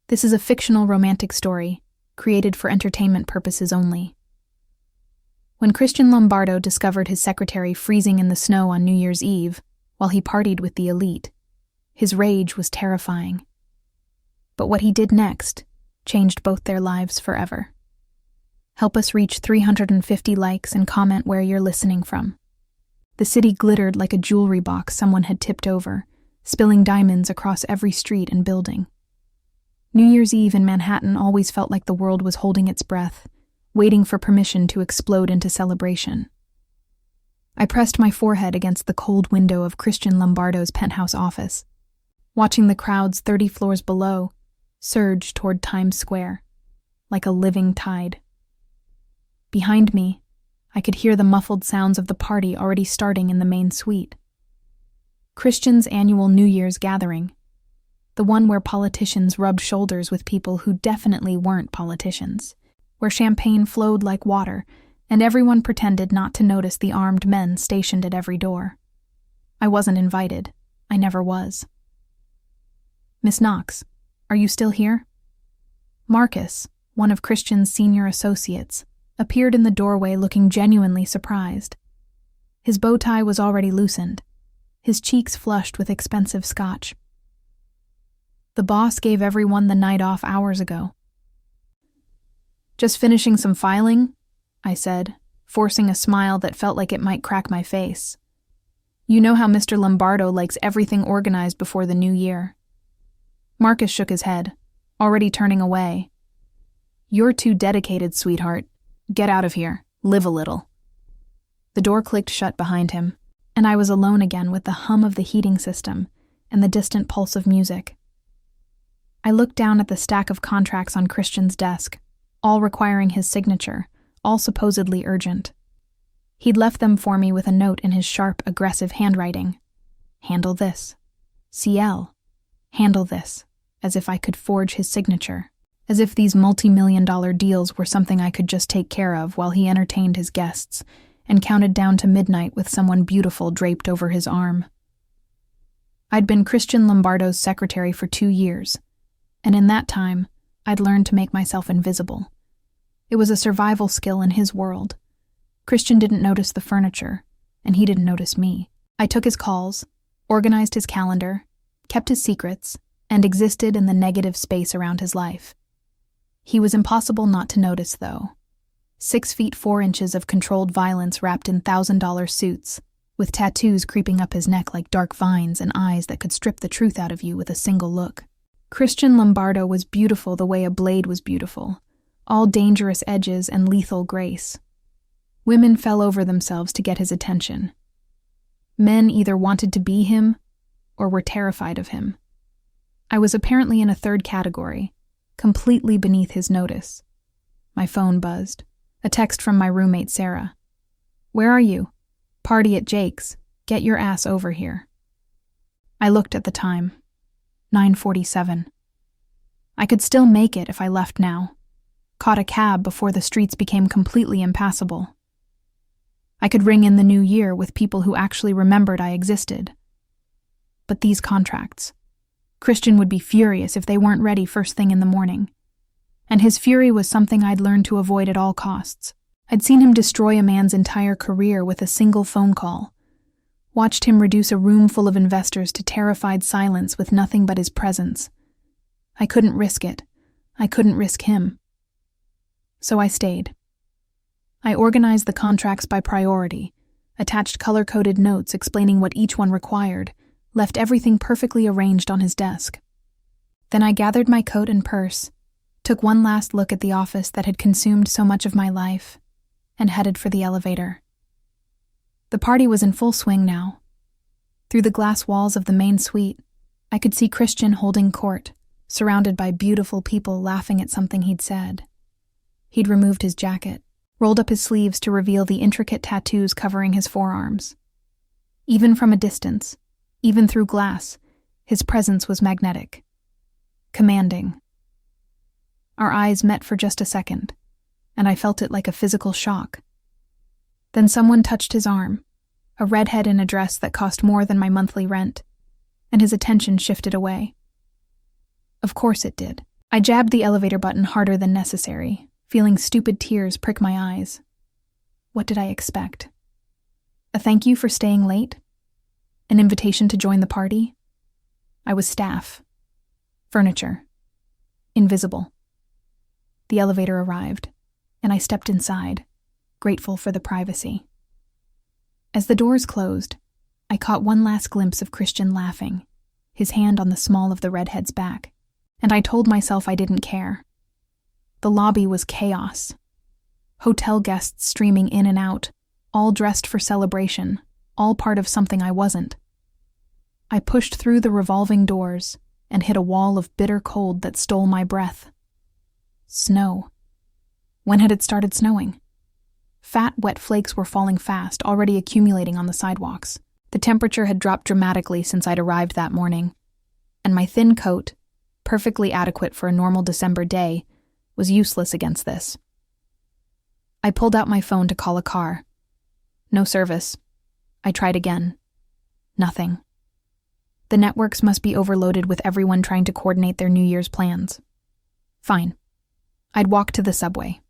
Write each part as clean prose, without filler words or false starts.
This is a fictional romantic story, created for entertainment purposes only. When Christian Lombardo discovered his secretary freezing in the snow on New Year's Eve, while he partied with the elite, his rage was terrifying. But what he did next changed both their lives forever. Help us reach 350 likes and comment where you're listening from. The city glittered like a jewelry box someone had tipped over, spilling diamonds across every street and building. New Year's Eve in Manhattan always felt like the world was holding its breath, waiting for permission to explode into celebration. I pressed my forehead against the cold window of Christian Lombardo's penthouse office, watching the crowds 30 floors below surge toward Times Square, like a living tide. Behind me, I could hear the muffled sounds of the party already starting in the main suite. Christian's annual New Year's gathering, the one where politicians rubbed shoulders with people who definitely weren't politicians, where champagne flowed like water and everyone pretended not to notice the armed men stationed at every door. I wasn't invited. I never was. "Miss Knox, are you still here?" Marcus, one of Christian's senior associates, appeared in the doorway looking genuinely surprised. His bow tie was already loosened, his cheeks flushed with expensive scotch. "The boss gave everyone the night off hours ago." "Just finishing some filing?" I said, forcing a smile that felt like it might crack my face. "You know how Mr. Lombardo likes everything organized before the new year." Marcus shook his head, already turning away. "You're too dedicated, sweetheart. Get out of here. Live a little." The door clicked shut behind him, and I was alone again with the hum of the heating system and the distant pulse of music. I looked down at the stack of contracts on Christian's desk, all requiring his signature, all supposedly urgent. He'd left them for me with a note in his sharp, aggressive handwriting. "Handle this. CL. Handle this," as if I could forge his signature, as if these multi-million-dollar deals were something I could just take care of while he entertained his guests and counted down to midnight with someone beautiful draped over his arm. I'd been Christian Lombardo's secretary for 2 years, and in that time, I'd learned to make myself invisible. It was a survival skill in his world. Christian didn't notice the furniture, and he didn't notice me. I took his calls, organized his calendar, kept his secrets, and existed in the negative space around his life. He was impossible not to notice, though. 6 feet 4 inches of controlled violence wrapped in $1,000 suits, with tattoos creeping up his neck like dark vines and eyes that could strip the truth out of you with a single look. Christian Lombardo was beautiful the way a blade was beautiful, all dangerous edges and lethal grace. Women fell over themselves to get his attention. Men either wanted to be him or were terrified of him. I was apparently in a third category, completely beneath his notice. My phone buzzed. A text from my roommate Sarah. "Where are you? Party at Jake's. Get your ass over here." I looked at the time. 9:47. I could still make it if I left now. Caught a cab before the streets became completely impassable. I could ring in the new year with people who actually remembered I existed. But these contracts. Christian would be furious if they weren't ready first thing in the morning. And his fury was something I'd learned to avoid at all costs. I'd seen him destroy a man's entire career with a single phone call. Watched him reduce a room full of investors to terrified silence with nothing but his presence. I couldn't risk it. I couldn't risk him. So I stayed. I organized the contracts by priority, attached color-coded notes explaining what each one required, left everything perfectly arranged on his desk. Then I gathered my coat and purse, took one last look at the office that had consumed so much of my life, and headed for the elevator. The party was in full swing now. Through the glass walls of the main suite, I could see Christian holding court, surrounded by beautiful people laughing at something he'd said. He'd removed his jacket, rolled up his sleeves to reveal the intricate tattoos covering his forearms. Even from a distance, even through glass, his presence was magnetic, commanding. Our eyes met for just a second, and I felt it like a physical shock. Then someone touched his arm, a redhead in a dress that cost more than my monthly rent, and his attention shifted away. Of course it did. I jabbed the elevator button harder than necessary, feeling stupid tears prick my eyes. What did I expect? A thank you for staying late? An invitation to join the party? I was staff. Furniture. Invisible. The elevator arrived, and I stepped inside, grateful for the privacy. As the doors closed, I caught one last glimpse of Christian laughing, his hand on the small of the redhead's back, and I told myself I didn't care. The lobby was chaos. Hotel guests streaming in and out, all dressed for celebration, all part of something I wasn't. I pushed through the revolving doors and hit a wall of bitter cold that stole my breath. Snow. When had it started snowing? Fat, wet flakes were falling fast, already accumulating on the sidewalks. The temperature had dropped dramatically since I'd arrived that morning, and my thin coat, perfectly adequate for a normal December day, was useless against this. I pulled out my phone to call a car. No service. I tried again. Nothing. The networks must be overloaded with everyone trying to coordinate their New Year's plans. Fine. I'd walk to the subway.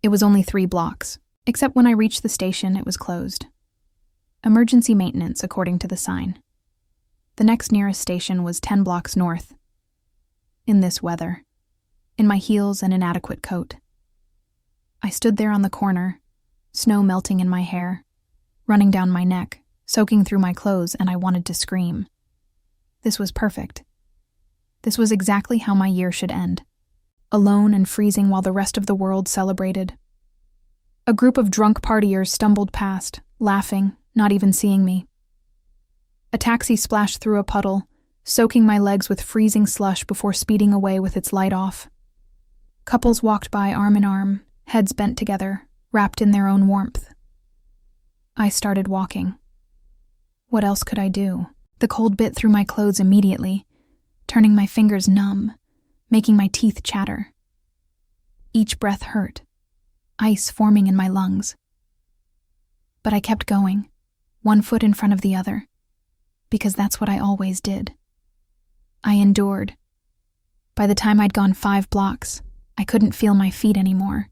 It was only 3 blocks, except when I reached the station, it was closed. Emergency maintenance, according to the sign. The next nearest station was 10 blocks north. In this weather, in my heels and inadequate coat. I stood there on the corner, snow melting in my hair, running down my neck, soaking through my clothes, and I wanted to scream. This was perfect. This was exactly how my year should end. Alone and freezing while the rest of the world celebrated. A group of drunk partiers stumbled past, laughing, not even seeing me. A taxi splashed through a puddle, soaking my legs with freezing slush before speeding away with its light off. Couples walked by arm in arm, heads bent together, wrapped in their own warmth. I started walking. What else could I do? The cold bit through my clothes immediately, turning my fingers numb, making my teeth chatter. Each breath hurt, ice forming in my lungs. But I kept going, one foot in front of the other, because that's what I always did. I endured. By the time I'd gone 5 blocks, I couldn't feel my feet anymore.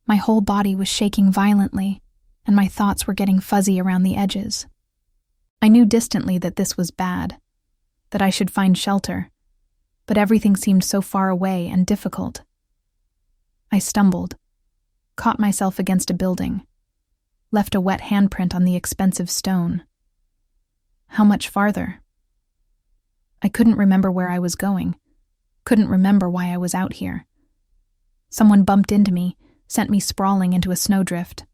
My whole body was shaking violently, and my thoughts were getting fuzzy around the edges. I knew distantly that this was bad, that I should find shelter, but everything seemed so far away and difficult. I stumbled, caught myself against a building, left a wet handprint on the expensive stone. How much farther? I couldn't remember where I was going, couldn't remember why I was out here. Someone bumped into me, sent me sprawling into a snowdrift.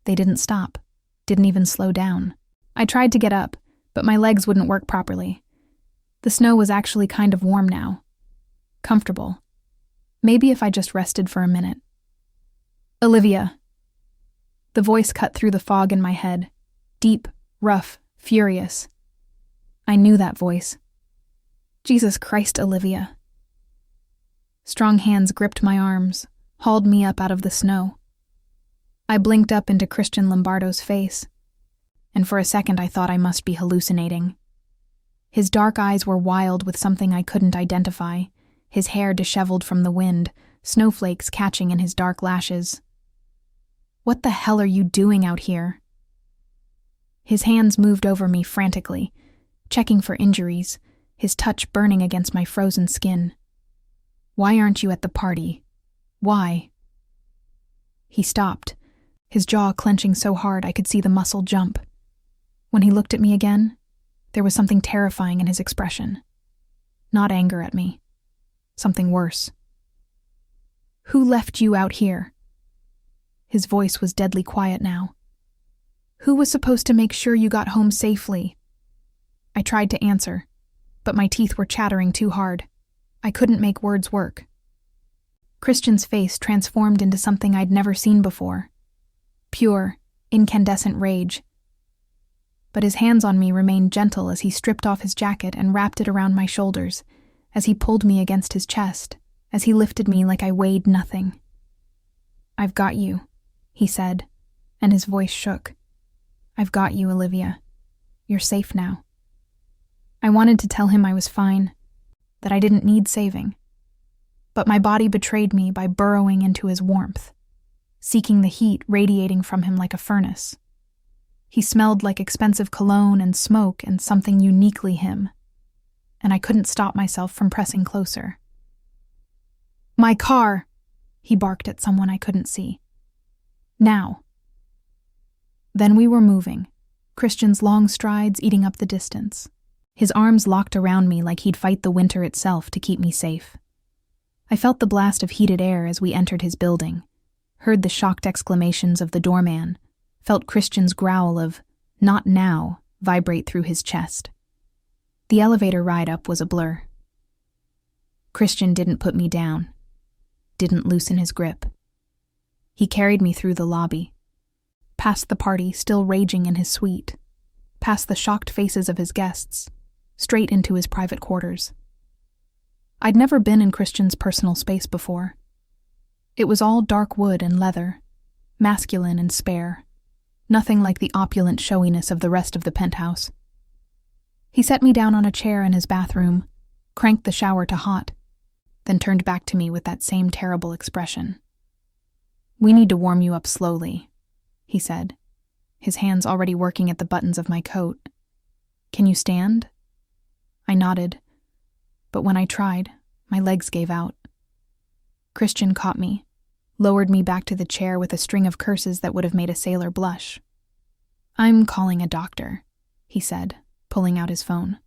They didn't stop, didn't even slow down. I tried to get up, but my legs wouldn't work properly. The snow was actually kind of warm now. Comfortable. Maybe if I just rested for a minute. Olivia. The voice cut through the fog in my head. Deep, rough, furious. I knew that voice. Jesus Christ, Olivia. Strong hands gripped my arms, hauled me up out of the snow. I blinked up into Christian Lombardo's face, and for a second I thought I must be hallucinating. His dark eyes were wild with something I couldn't identify, his hair disheveled from the wind, snowflakes catching in his dark lashes. What the hell are you doing out here? His hands moved over me frantically, checking for injuries, his touch burning against my frozen skin. Why aren't you at the party? Why? He stopped, his jaw clenching so hard I could see the muscle jump. When he looked at me again, there was something terrifying in his expression. Not anger at me. Something worse. Who left you out here? His voice was deadly quiet now. Who was supposed to make sure you got home safely? I tried to answer, but my teeth were chattering too hard. I couldn't make words work. Christian's face transformed into something I'd never seen before. Pure, incandescent rage. But his hands on me remained gentle as he stripped off his jacket and wrapped it around my shoulders, as he pulled me against his chest, as he lifted me like I weighed nothing. I've got you, he said, and his voice shook. I've got you, Olivia. You're safe now. I wanted to tell him I was fine, that I didn't need saving. but my body betrayed me by burrowing into his warmth, seeking the heat radiating from him like a furnace. He smelled like expensive cologne and smoke and something uniquely him, and I couldn't stop myself from pressing closer. "My car!" he barked at someone I couldn't see. "Now." Then we were moving, Christian's long strides eating up the distance, his arms locked around me like he'd fight the winter itself to keep me safe. I felt the blast of heated air as we entered his building, heard the shocked exclamations of the doorman, felt Christian's growl of, "Not now," vibrate through his chest. The elevator ride up was a blur. Christian didn't put me down, didn't loosen his grip. He carried me through the lobby, past the party still raging in his suite, past the shocked faces of his guests, straight into his private quarters. I'd never been in Christian's personal space before. It was all dark wood and leather, masculine and spare, nothing like the opulent showiness of the rest of the penthouse. He set me down on a chair in his bathroom, cranked the shower to hot, then turned back to me with that same terrible expression. "We need to warm you up slowly," he said, his hands already working at the buttons of my coat. "Can you stand?" I nodded, but when I tried, my legs gave out. Christian caught me, lowered me back to the chair with a string of curses that would have made a sailor blush. "I'm calling a doctor," he said, pulling out his phone.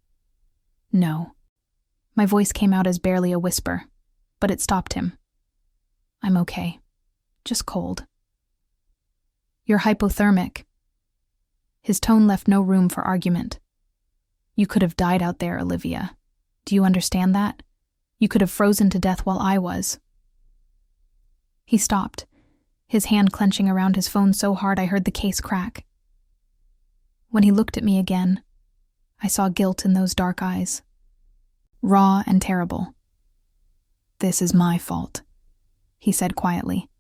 "No." My voice came out as barely a whisper, but it stopped him. "I'm okay. Just cold." "You're hypothermic." His tone left no room for argument. "You could have died out there, Olivia. Do you understand that? You could have frozen to death while I was." He stopped, his hand clenching around his phone so hard I heard the case crack. When he looked at me again, I saw guilt in those dark eyes. Raw and terrible. "This is my fault," he said quietly.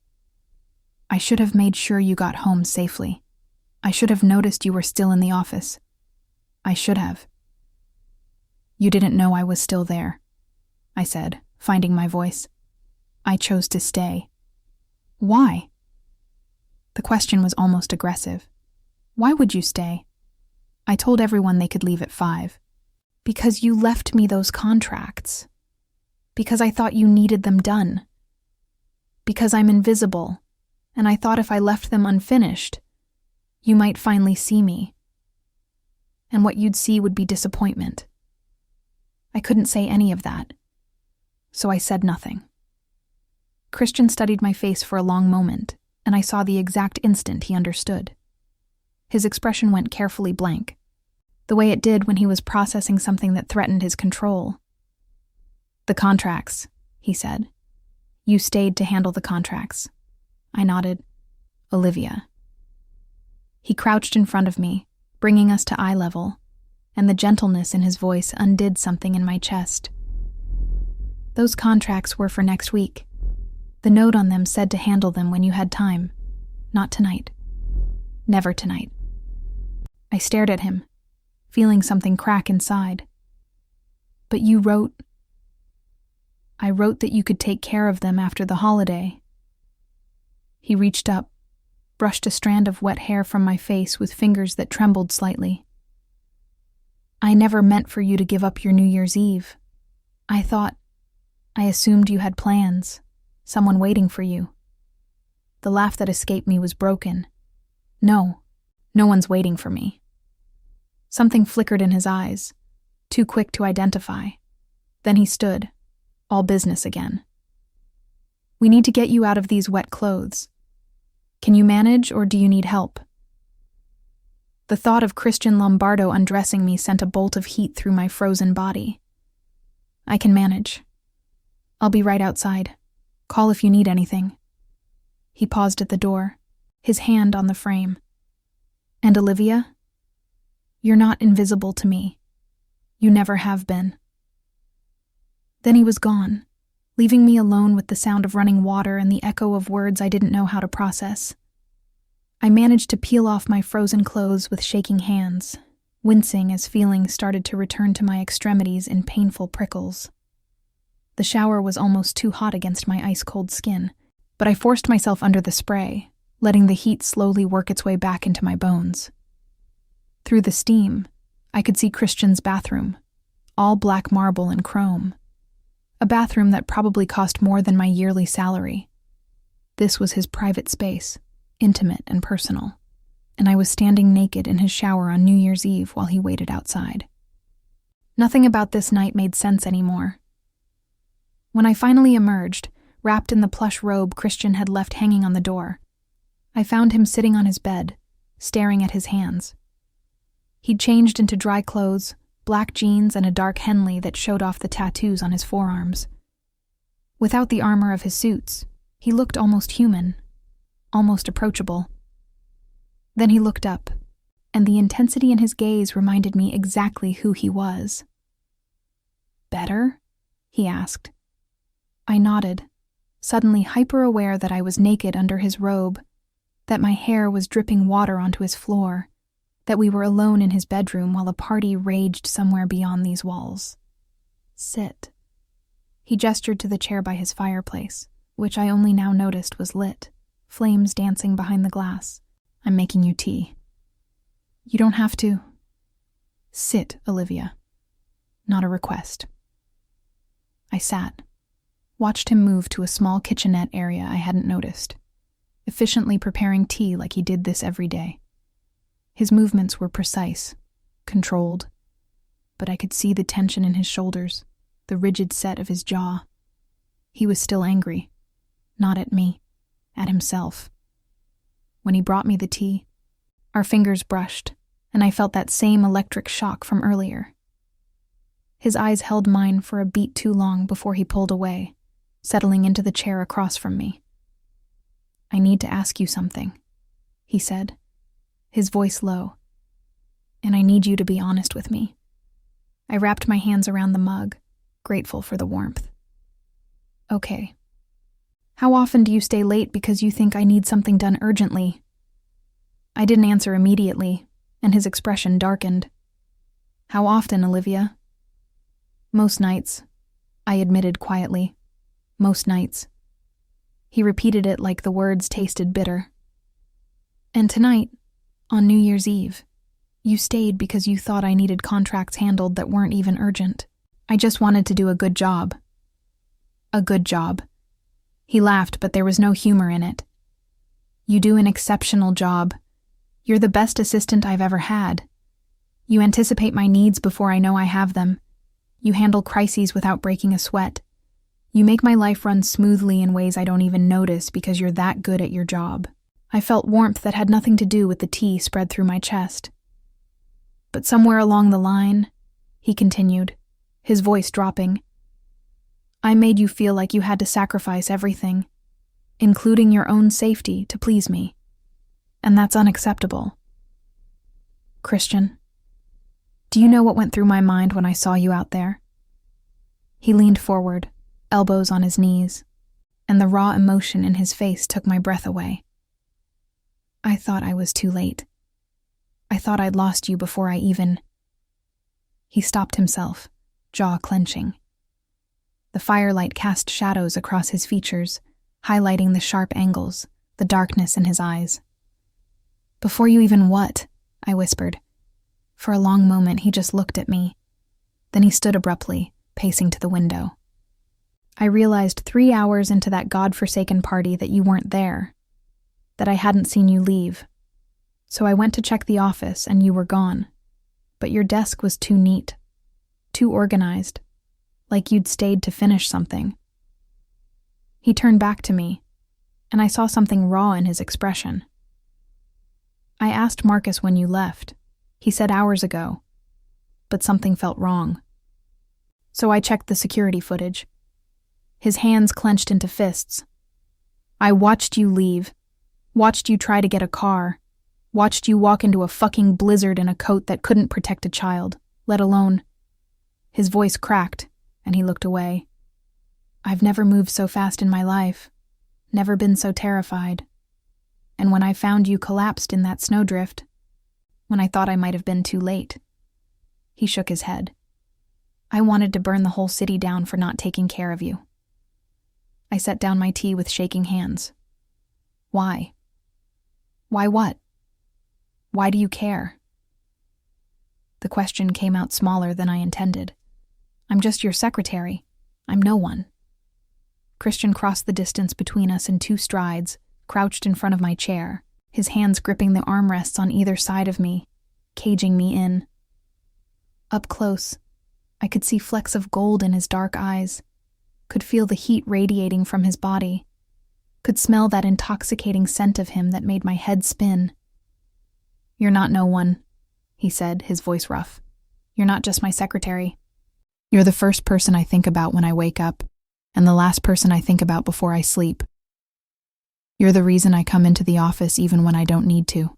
"I should have made sure you got home safely. I should have noticed you were still in the office. I should have." "You didn't know I was still there," I said, finding my voice. "I chose to stay." "Why?" The question was almost aggressive. "Why would you stay?" I told everyone they could leave at 5. "Because you left me those contracts. Because I thought you needed them done. Because I'm invisible, and I thought if I left them unfinished, you might finally see me. And what you'd see would be disappointment." I couldn't say any of that, so I said nothing. Christian studied my face for a long moment, and I saw the exact instant he understood. His expression went carefully blank, the way it did when he was processing something that threatened his control. "The contracts," he said. "You stayed to handle the contracts." I nodded. "Olivia." He crouched in front of me, bringing us to eye level, and the gentleness in his voice undid something in my chest. "Those contracts were for next week. The note on them said to handle them when you had time. Not tonight. Never tonight." I stared at him, feeling something crack inside. "But you wrote..." "I wrote that you could take care of them after the holiday." He reached up, brushed a strand of wet hair from my face with fingers that trembled slightly. "I never meant for you to give up your New Year's Eve. I assumed you had plans, someone waiting for you." The laugh that escaped me was broken. No one's waiting for me." Something flickered in his eyes, too quick to identify. Then he stood, all business again. "We need to get you out of these wet clothes. Can you manage, or do you need help?" The thought of Christian Lombardo undressing me sent a bolt of heat through my frozen body. "I can manage. I'll be right outside. Call if you need anything." He paused at the door, his hand on the frame. "And Olivia? You're not invisible to me. You never have been." Then he was gone, leaving me alone with the sound of running water and the echo of words I didn't know how to process. I managed to peel off my frozen clothes with shaking hands, wincing as feelings started to return to my extremities in painful prickles. The shower was almost too hot against my ice-cold skin, but I forced myself under the spray, letting the heat slowly work its way back into my bones. Through the steam, I could see Christian's bathroom, all black marble and chrome. A bathroom that probably cost more than my yearly salary. This was his private space, intimate and personal, and I was standing naked in his shower on New Year's Eve while he waited outside. Nothing about this night made sense anymore. When I finally emerged, wrapped in the plush robe Christian had left hanging on the door, I found him sitting on his bed, staring at his hands. He'd changed into dry clothes, black jeans, and a dark Henley that showed off the tattoos on his forearms. Without the armor of his suits, he looked almost human, almost approachable. Then he looked up, and the intensity in his gaze reminded me exactly who he was. "Better?" he asked. I nodded, suddenly hyper-aware that I was naked under his robe, that my hair was dripping water onto his floor, that we were alone in his bedroom while a party raged somewhere beyond these walls. "Sit." He gestured to the chair by his fireplace, which I only now noticed was lit, flames dancing behind the glass. "I'm making you tea." "You don't have to." "Sit, Olivia." Not a request. I sat, watched him move to a small kitchenette area I hadn't noticed, efficiently preparing tea like he did this every day. His movements were precise, controlled, but I could see the tension in his shoulders, the rigid set of his jaw. He was still angry, not at me, at himself. When he brought me the tea, our fingers brushed, and I felt that same electric shock from earlier. His eyes held mine for a beat too long before he pulled away, settling into the chair across from me. "I need to ask you something," he said, his voice low, "and I need you to be honest with me." I wrapped my hands around the mug, grateful for the warmth. "Okay. How often do you stay late because you think I need something done urgently?" I didn't answer immediately, and his expression darkened. "How often, Olivia?" "Most nights," I admitted quietly. "Most nights." He repeated it like the words tasted bitter. "And tonight, on New Year's Eve, you stayed because you thought I needed contracts handled that weren't even urgent. I just wanted to do a good job." "A good job." He laughed, but there was no humor in it. "You do an exceptional job. You're the best assistant I've ever had. You anticipate my needs before I know I have them. You handle crises without breaking a sweat. You make my life run smoothly in ways I don't even notice because you're that good at your job." I felt warmth that had nothing to do with the tea spread through my chest. "But somewhere along the line," he continued, his voice dropping, "I made you feel like you had to sacrifice everything, including your own safety, to please me. And that's unacceptable." "Christian, do you know what went through my mind when I saw you out there?" He leaned forward, elbows on his knees, and the raw emotion in his face took my breath away. "I thought I was too late. I thought I'd lost you before I even—" He stopped himself, jaw clenching. The firelight cast shadows across his features, highlighting the sharp angles, the darkness in his eyes. "Before you even what?" I whispered. For a long moment he just looked at me. Then he stood abruptly, pacing to the window. "I realized 3 hours into that godforsaken party that you weren't there, that I hadn't seen you leave. So I went to check the office and you were gone. But your desk was too neat, too organized, like you'd stayed to finish something." He turned back to me, and I saw something raw in his expression. "I asked Marcus when you left. He said hours ago, but something felt wrong. So I checked the security footage." His hands clenched into fists. "I watched you leave. Watched you try to get a car. Watched you walk into a fucking blizzard in a coat that couldn't protect a child, let alone—" His voice cracked, and he looked away. "I've never moved so fast in my life. Never been so terrified. And when I found you collapsed in that snowdrift, when I thought I might have been too late." He shook his head. I wanted to burn the whole city down for not taking care of you. I set down my tea with shaking hands. Why? Why what? Why do you care? The question came out smaller than I intended. I'm just your secretary. I'm no one. Christian crossed the distance between us in 2 strides, crouched in front of my chair, his hands gripping the armrests on either side of me, caging me in. Up close, I could see flecks of gold in his dark eyes, could feel the heat radiating from his body, could smell that intoxicating scent of him that made my head spin. You're not no one, he said, his voice rough. You're not just my secretary. You're the first person I think about when I wake up, and the last person I think about before I sleep. You're the reason I come into the office even when I don't need to.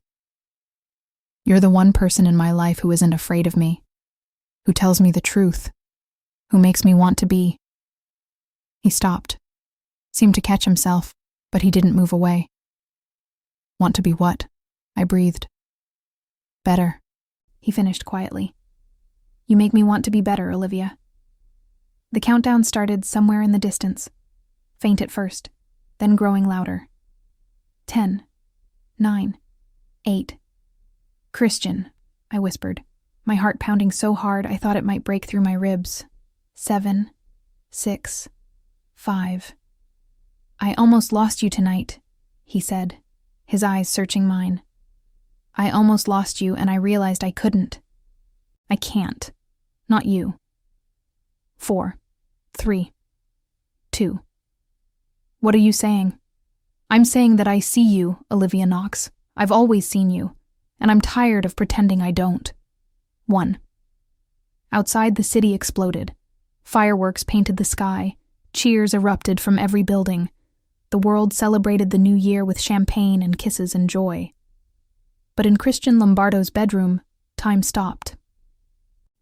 You're the one person in my life who isn't afraid of me, who tells me the truth, who makes me want to be. He stopped, seemed to catch himself, but he didn't move away. Want to be what? I breathed. Better, he finished quietly. You make me want to be better, Olivia. The countdown started somewhere in the distance, faint at first, then growing louder. 10, 9, 8. Christian, I whispered, my heart pounding so hard I thought it might break through my ribs. 7, 6, 5. I almost lost you tonight, he said, his eyes searching mine. I almost lost you and I realized I couldn't. I can't. Not you. 4, 3, 2. What are you saying? I'm saying that I see you, Olivia Knox. I've always seen you, and I'm tired of pretending I don't. 1. Outside, the city exploded. Fireworks painted the sky. Cheers erupted from every building. The world celebrated the new year with champagne and kisses and joy. But in Christian Lombardo's bedroom, time stopped.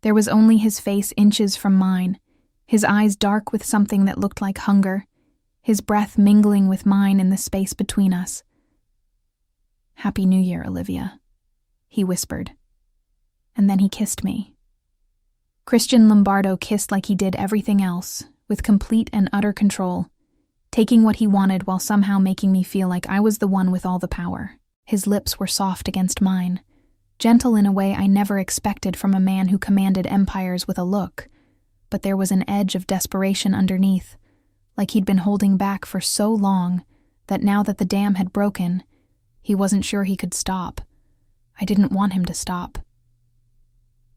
There was only his face inches from mine, his eyes dark with something that looked like hunger, his breath mingling with mine in the space between us. Happy New Year, Olivia, he whispered. And then he kissed me. Christian Lombardo kissed like he did everything else, with complete and utter control, taking what he wanted while somehow making me feel like I was the one with all the power. His lips were soft against mine, gentle in a way I never expected from a man who commanded empires with a look, but there was an edge of desperation underneath, like he'd been holding back for so long that now that the dam had broken, he wasn't sure he could stop. I didn't want him to stop.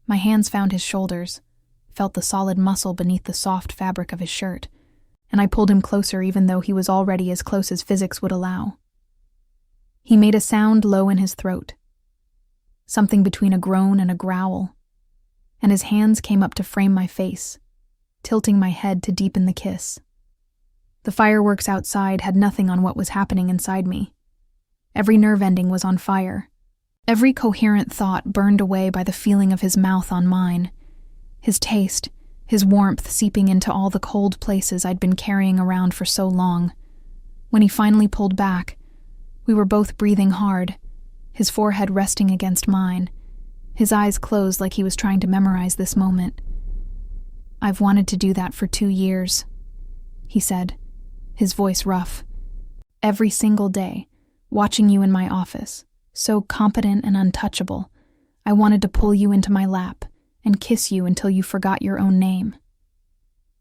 My hands found his shoulders, felt the solid muscle beneath the soft fabric of his shirt, and I pulled him closer even though he was already as close as physics would allow. He made a sound low in his throat, something between a groan and a growl, and his hands came up to frame my face, tilting my head to deepen the kiss. The fireworks outside had nothing on what was happening inside me. Every nerve ending was on fire. Every coherent thought burned away by the feeling of his mouth on mine, his taste, his warmth seeping into all the cold places I'd been carrying around for so long. When he finally pulled back, we were both breathing hard, his forehead resting against mine, his eyes closed like he was trying to memorize this moment. I've wanted to do that for 2 years, he said, his voice rough. Every single day, watching you in my office, so competent and untouchable, I wanted to pull you into my lap and kiss you until you forgot your own name.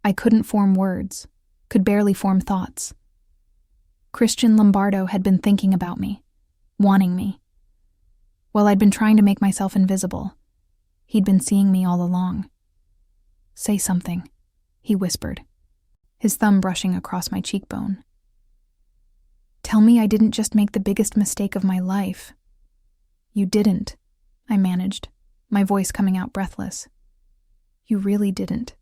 I couldn't form words, could barely form thoughts. Christian Lombardo had been thinking about me, wanting me. While I'd been trying to make myself invisible, he'd been seeing me all along. Say something, he whispered, his thumb brushing across my cheekbone. Tell me I didn't just make the biggest mistake of my life. You didn't, I managed, my voice coming out breathless. You really didn't.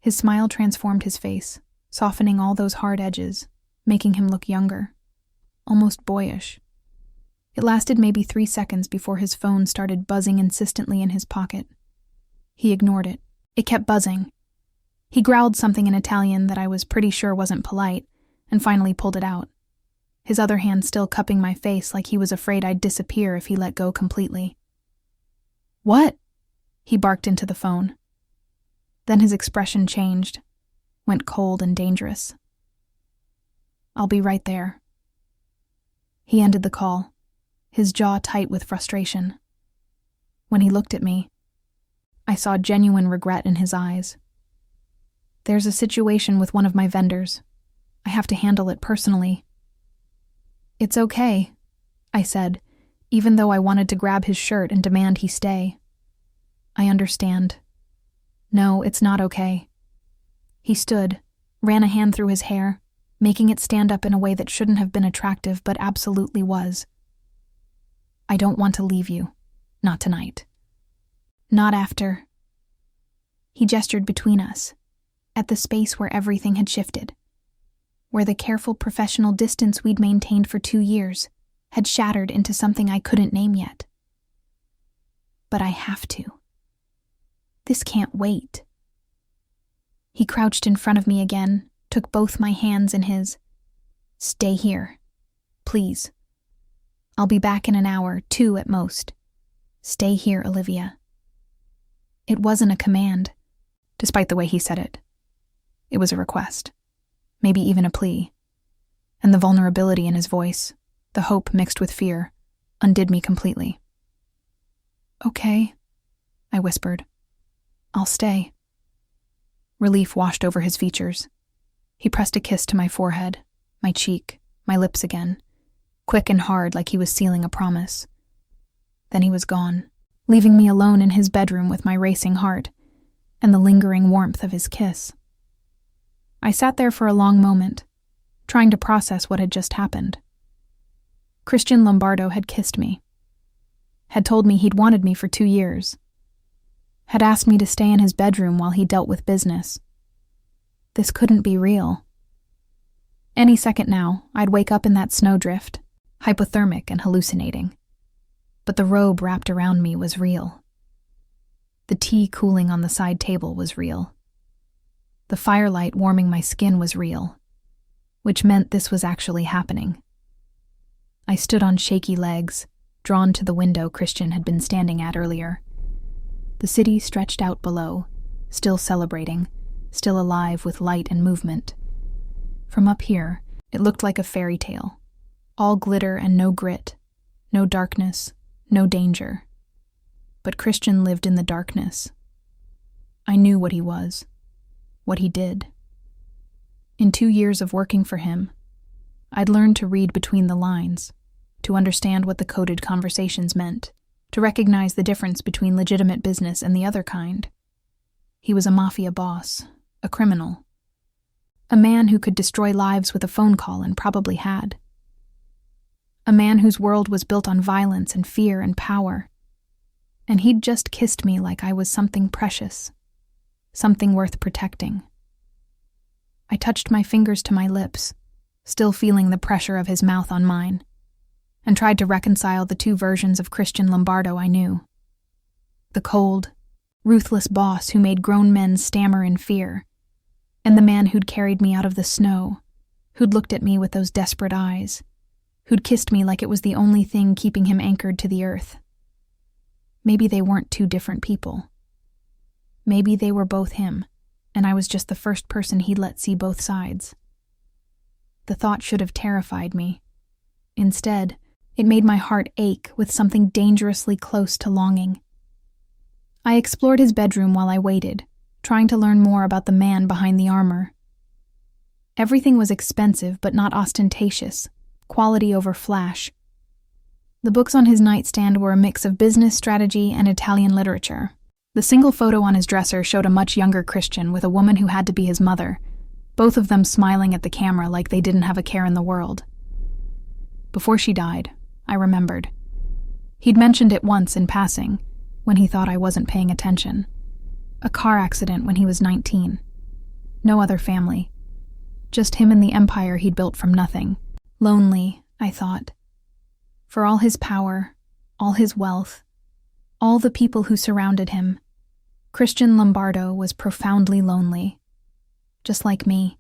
His smile transformed his face, softening all those hard edges, making him look younger, almost boyish. It lasted maybe 3 seconds before his phone started buzzing insistently in his pocket. He ignored it. It kept buzzing. He growled something in Italian that I was pretty sure wasn't polite, and finally pulled it out, his other hand still cupping my face like he was afraid I'd disappear if he let go completely. What? He barked into the phone. Then his expression changed, went cold and dangerous. "I'll be right there." He ended the call, his jaw tight with frustration. When he looked at me, I saw genuine regret in his eyes. "There's a situation with one of my vendors. I have to handle it personally." "It's okay," I said, even though I wanted to grab his shirt and demand he stay. "I understand." "No, it's not okay." He stood, ran a hand through his hair, making it stand up in a way that shouldn't have been attractive but absolutely was. "I don't want to leave you. Not tonight. Not after." He gestured between us, at the space where everything had shifted, where the careful professional distance we'd maintained for 2 years had shattered into something I couldn't name yet. "But I have to. This can't wait." He crouched in front of me again, took both my hands in his. "Stay here. Please. I'll be back in an hour, 2 at most. Stay here, Olivia." It wasn't a command, despite the way he said it. It was a request, maybe even a plea. And the vulnerability in his voice, the hope mixed with fear, undid me completely. "Okay," I whispered. "I'll stay." Relief washed over his features. He pressed a kiss to my forehead, my cheek, my lips again, quick and hard like he was sealing a promise. Then he was gone, leaving me alone in his bedroom with my racing heart and the lingering warmth of his kiss. I sat there for a long moment, trying to process what had just happened. Christian Lombardo had kissed me, had told me he'd wanted me for 2 years, had asked me to stay in his bedroom while he dealt with business. This couldn't be real. Any second now, I'd wake up in that snowdrift, hypothermic and hallucinating. But the robe wrapped around me was real. The tea cooling on the side table was real. The firelight warming my skin was real, which meant this was actually happening. I stood on shaky legs, drawn to the window Christian had been standing at earlier. The city stretched out below, still celebrating, still alive with light and movement. From up here, it looked like a fairy tale, all glitter and no grit, no darkness, no danger. But Christian lived in the darkness. I knew what he was, what he did. In 2 years of working for him, I'd learned to read between the lines, to understand what the coded conversations meant, to recognize the difference between legitimate business and the other kind. He was a mafia boss, a criminal, a man who could destroy lives with a phone call and probably had. A man whose world was built on violence and fear and power. And he'd just kissed me like I was something precious, something worth protecting. I touched my fingers to my lips, still feeling the pressure of his mouth on mine, and tried to reconcile the 2 versions of Christian Lombardo I knew. The cold, ruthless boss who made grown men stammer in fear, and the man who'd carried me out of the snow, who'd looked at me with those desperate eyes, who'd kissed me like it was the only thing keeping him anchored to the earth. Maybe they weren't 2 different people. Maybe they were both him, and I was just the first person he'd let see both sides. The thought should have terrified me. Instead, it made my heart ache with something dangerously close to longing. I explored his bedroom while I waited, trying to learn more about the man behind the armor. Everything was expensive but not ostentatious, quality over flash. The books on his nightstand were a mix of business strategy and Italian literature. The single photo on his dresser showed a much younger Christian with a woman who had to be his mother, both of them smiling at the camera like they didn't have a care in the world. Before she died, I remembered. He'd mentioned it once in passing, when he thought I wasn't paying attention. A car accident when he was 19. No other family. Just him and the empire he'd built from nothing. Lonely, I thought. For all his power, all his wealth, all the people who surrounded him, Christian Lombardo was profoundly lonely. Just like me.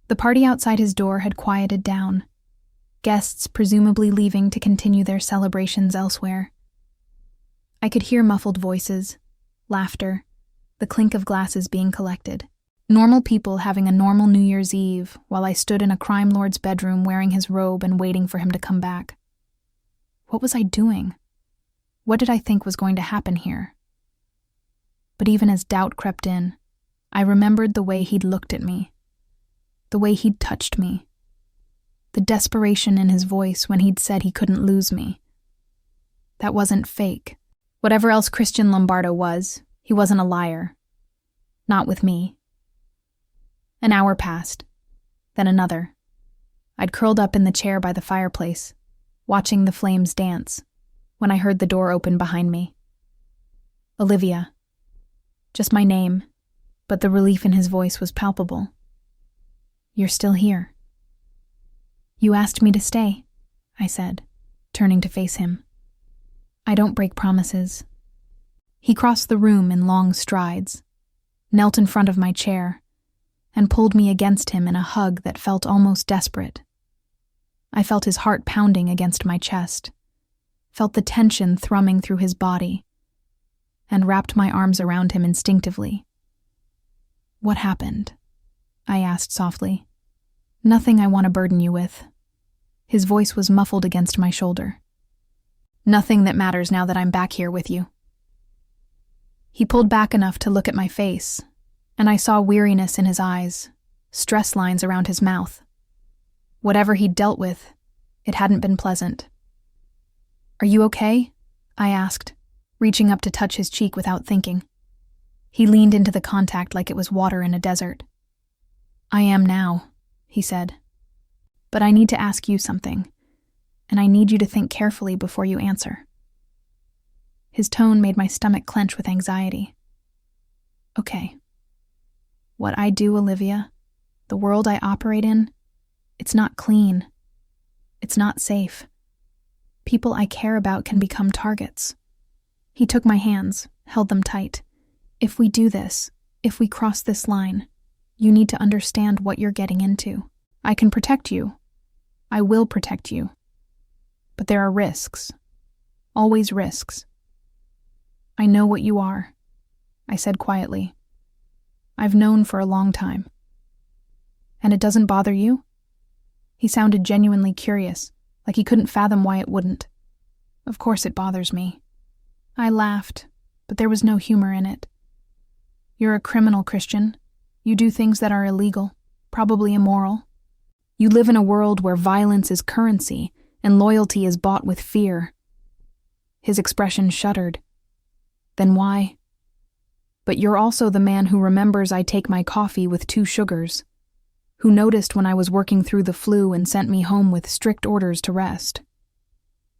The party outside his door had quieted down, guests presumably leaving to continue their celebrations elsewhere. I could hear muffled voices, laughter, the clink of glasses being collected. Normal people having a normal New Year's Eve while I stood in a crime lord's bedroom wearing his robe and waiting for him to come back. What was I doing? What did I think was going to happen here? But even as doubt crept in, I remembered the way he'd looked at me, the way he'd touched me, the desperation in his voice when he'd said he couldn't lose me. That wasn't fake. Whatever else Christian Lombardo was, he wasn't a liar. Not with me. An hour passed, then another. I'd curled up in the chair by the fireplace, watching the flames dance, when I heard the door open behind me. Olivia. Just my name, but the relief in his voice was palpable. You're still here. You asked me to stay, I said, turning to face him. I don't break promises. He crossed the room in long strides, knelt in front of my chair, and pulled me against him in a hug that felt almost desperate. I felt his heart pounding against my chest, felt the tension thrumming through his body, and wrapped my arms around him instinctively. What happened? I asked softly. Nothing I want to burden you with. His voice was muffled against my shoulder. Nothing that matters now that I'm back here with you. He pulled back enough to look at my face, and I saw weariness in his eyes, stress lines around his mouth. Whatever he'd dealt with, it hadn't been pleasant. Are you okay? I asked, reaching up to touch his cheek without thinking. He leaned into the contact like it was water in a desert. I am now, he said. But I need to ask you something, and I need you to think carefully before you answer. His tone made my stomach clench with anxiety. Okay. What I do, Olivia, the world I operate in, it's not clean. It's not safe. People I care about can become targets. He took my hands, held them tight. If we do this, if we cross this line, you need to understand what you're getting into. I can protect you. I will protect you. But there are risks. Always risks. I know what you are, I said quietly. I've known for a long time. And it doesn't bother you? He sounded genuinely curious, like he couldn't fathom why it wouldn't. Of course it bothers me. I laughed, but there was no humor in it. You're a criminal, Christian. You do things that are illegal, probably immoral. You live in a world where violence is currency and loyalty is bought with fear. His expression shuddered. Then why? But you're also the man who remembers I take my coffee with 2 sugars, who noticed when I was working through the flu and sent me home with strict orders to rest,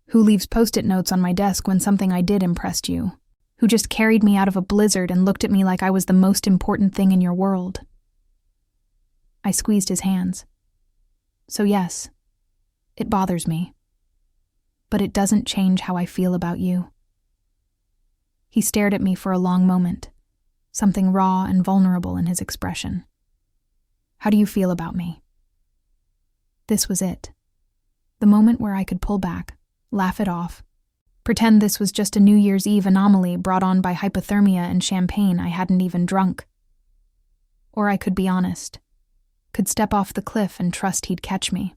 who leaves post-it notes on my desk when something I did impressed you, who just carried me out of a blizzard and looked at me like I was the most important thing in your world. I squeezed his hands. So yes, it bothers me. But it doesn't change how I feel about you. He stared at me for a long moment, something raw and vulnerable in his expression. How do you feel about me? This was it. The moment where I could pull back, laugh it off, pretend this was just a New Year's Eve anomaly brought on by hypothermia and champagne I hadn't even drunk. Or I could be honest, could step off the cliff and trust he'd catch me.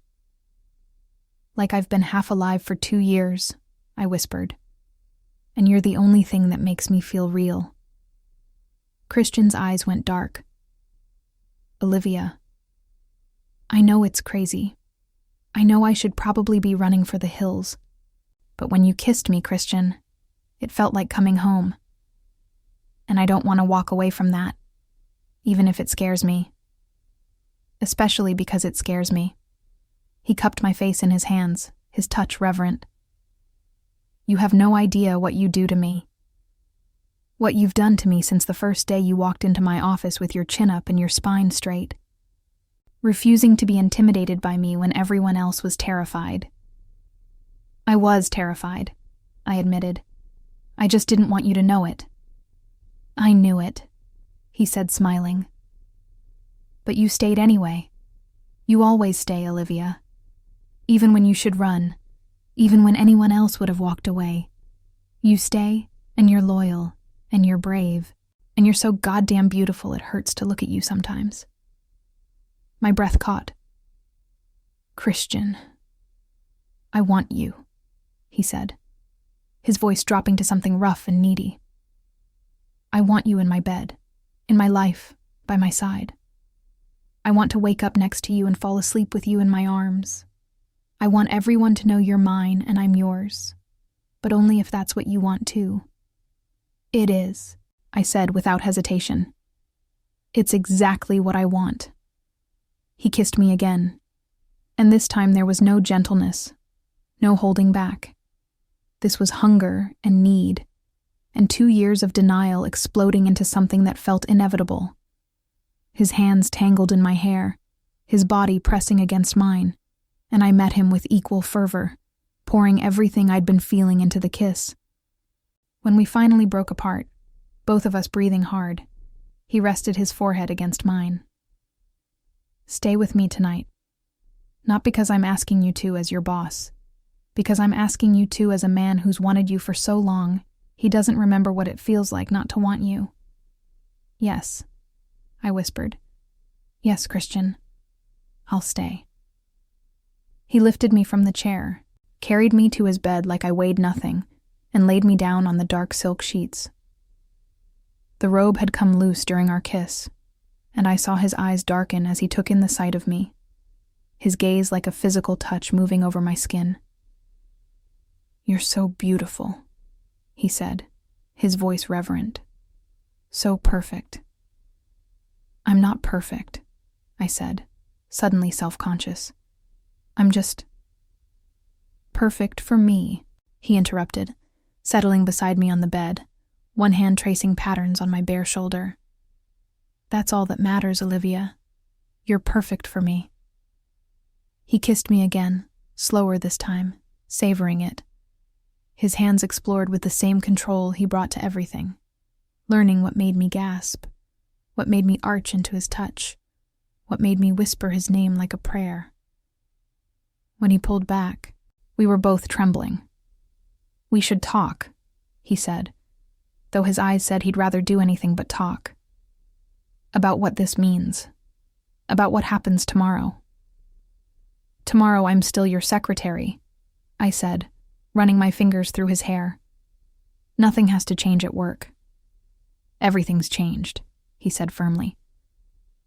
Like I've been half alive for 2 years, I whispered, and you're the only thing that makes me feel real. Christian's eyes went dark. Olivia, I know it's crazy. I know I should probably be running for the hills. But when you kissed me, Christian, it felt like coming home. And I don't want to walk away from that, even if it scares me. Especially because it scares me. He cupped my face in his hands, his touch reverent. You have no idea what you do to me. What you've done to me since the first day you walked into my office with your chin up and your spine straight. Refusing to be intimidated by me when everyone else was terrified. I was terrified, I admitted. I just didn't want you to know it. I knew it, he said, smiling. But you stayed anyway. You always stay, Olivia. Even when you should run, even when anyone else would have walked away. You stay, and you're loyal, and you're brave. And you're so goddamn beautiful it hurts to look at you sometimes. My breath caught. Christian, I want you, he said, his voice dropping to something rough and needy. I want you in my bed, in my life, by my side. I want to wake up next to you and fall asleep with you in my arms. I want everyone to know you're mine and I'm yours, but only if that's what you want too. It is, I said without hesitation. It's exactly what I want. He kissed me again, and this time there was no gentleness, no holding back. This was hunger and need, and 2 years of denial exploding into something that felt inevitable. His hands tangled in my hair, his body pressing against mine, and I met him with equal fervor, pouring everything I'd been feeling into the kiss. When we finally broke apart, both of us breathing hard, he rested his forehead against mine. Stay with me tonight. Not because I'm asking you to as your boss, because I'm asking you to as a man who's wanted you for so long, he doesn't remember what it feels like not to want you. Yes, I whispered. Yes, Christian. I'll stay. He lifted me from the chair, carried me to his bed like I weighed nothing, and laid me down on the dark silk sheets. The robe had come loose during our kiss, and I saw his eyes darken as he took in the sight of me, his gaze like a physical touch moving over my skin. You're so beautiful, he said, his voice reverent. So perfect. I'm not perfect, I said, suddenly self-conscious. I'm just perfect for me, he interrupted, settling beside me on the bed, one hand tracing patterns on my bare shoulder. That's all that matters, Olivia. You're perfect for me. He kissed me again, slower this time, savoring it. His hands explored with the same control he brought to everything, learning what made me gasp, what made me arch into his touch, what made me whisper his name like a prayer. When he pulled back, we were both trembling. We should talk, he said, though his eyes said he'd rather do anything but talk. About what this means. About what happens tomorrow. Tomorrow I'm still your secretary, I said, running my fingers through his hair. Nothing has to change at work. Everything's changed, he said firmly.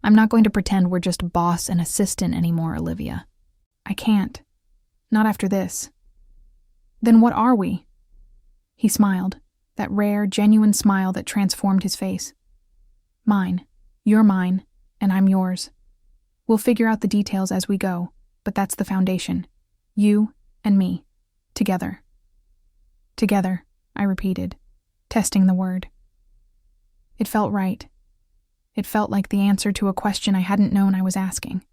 I'm not going to pretend we're just boss and assistant anymore, Olivia. I can't. Not after this. Then what are we? He smiled, that rare, genuine smile that transformed his face. Mine. You're mine, and I'm yours. We'll figure out the details as we go, but that's the foundation. You and me. Together. Together, I repeated, testing the word. It felt right. It felt like the answer to a question I hadn't known I was asking.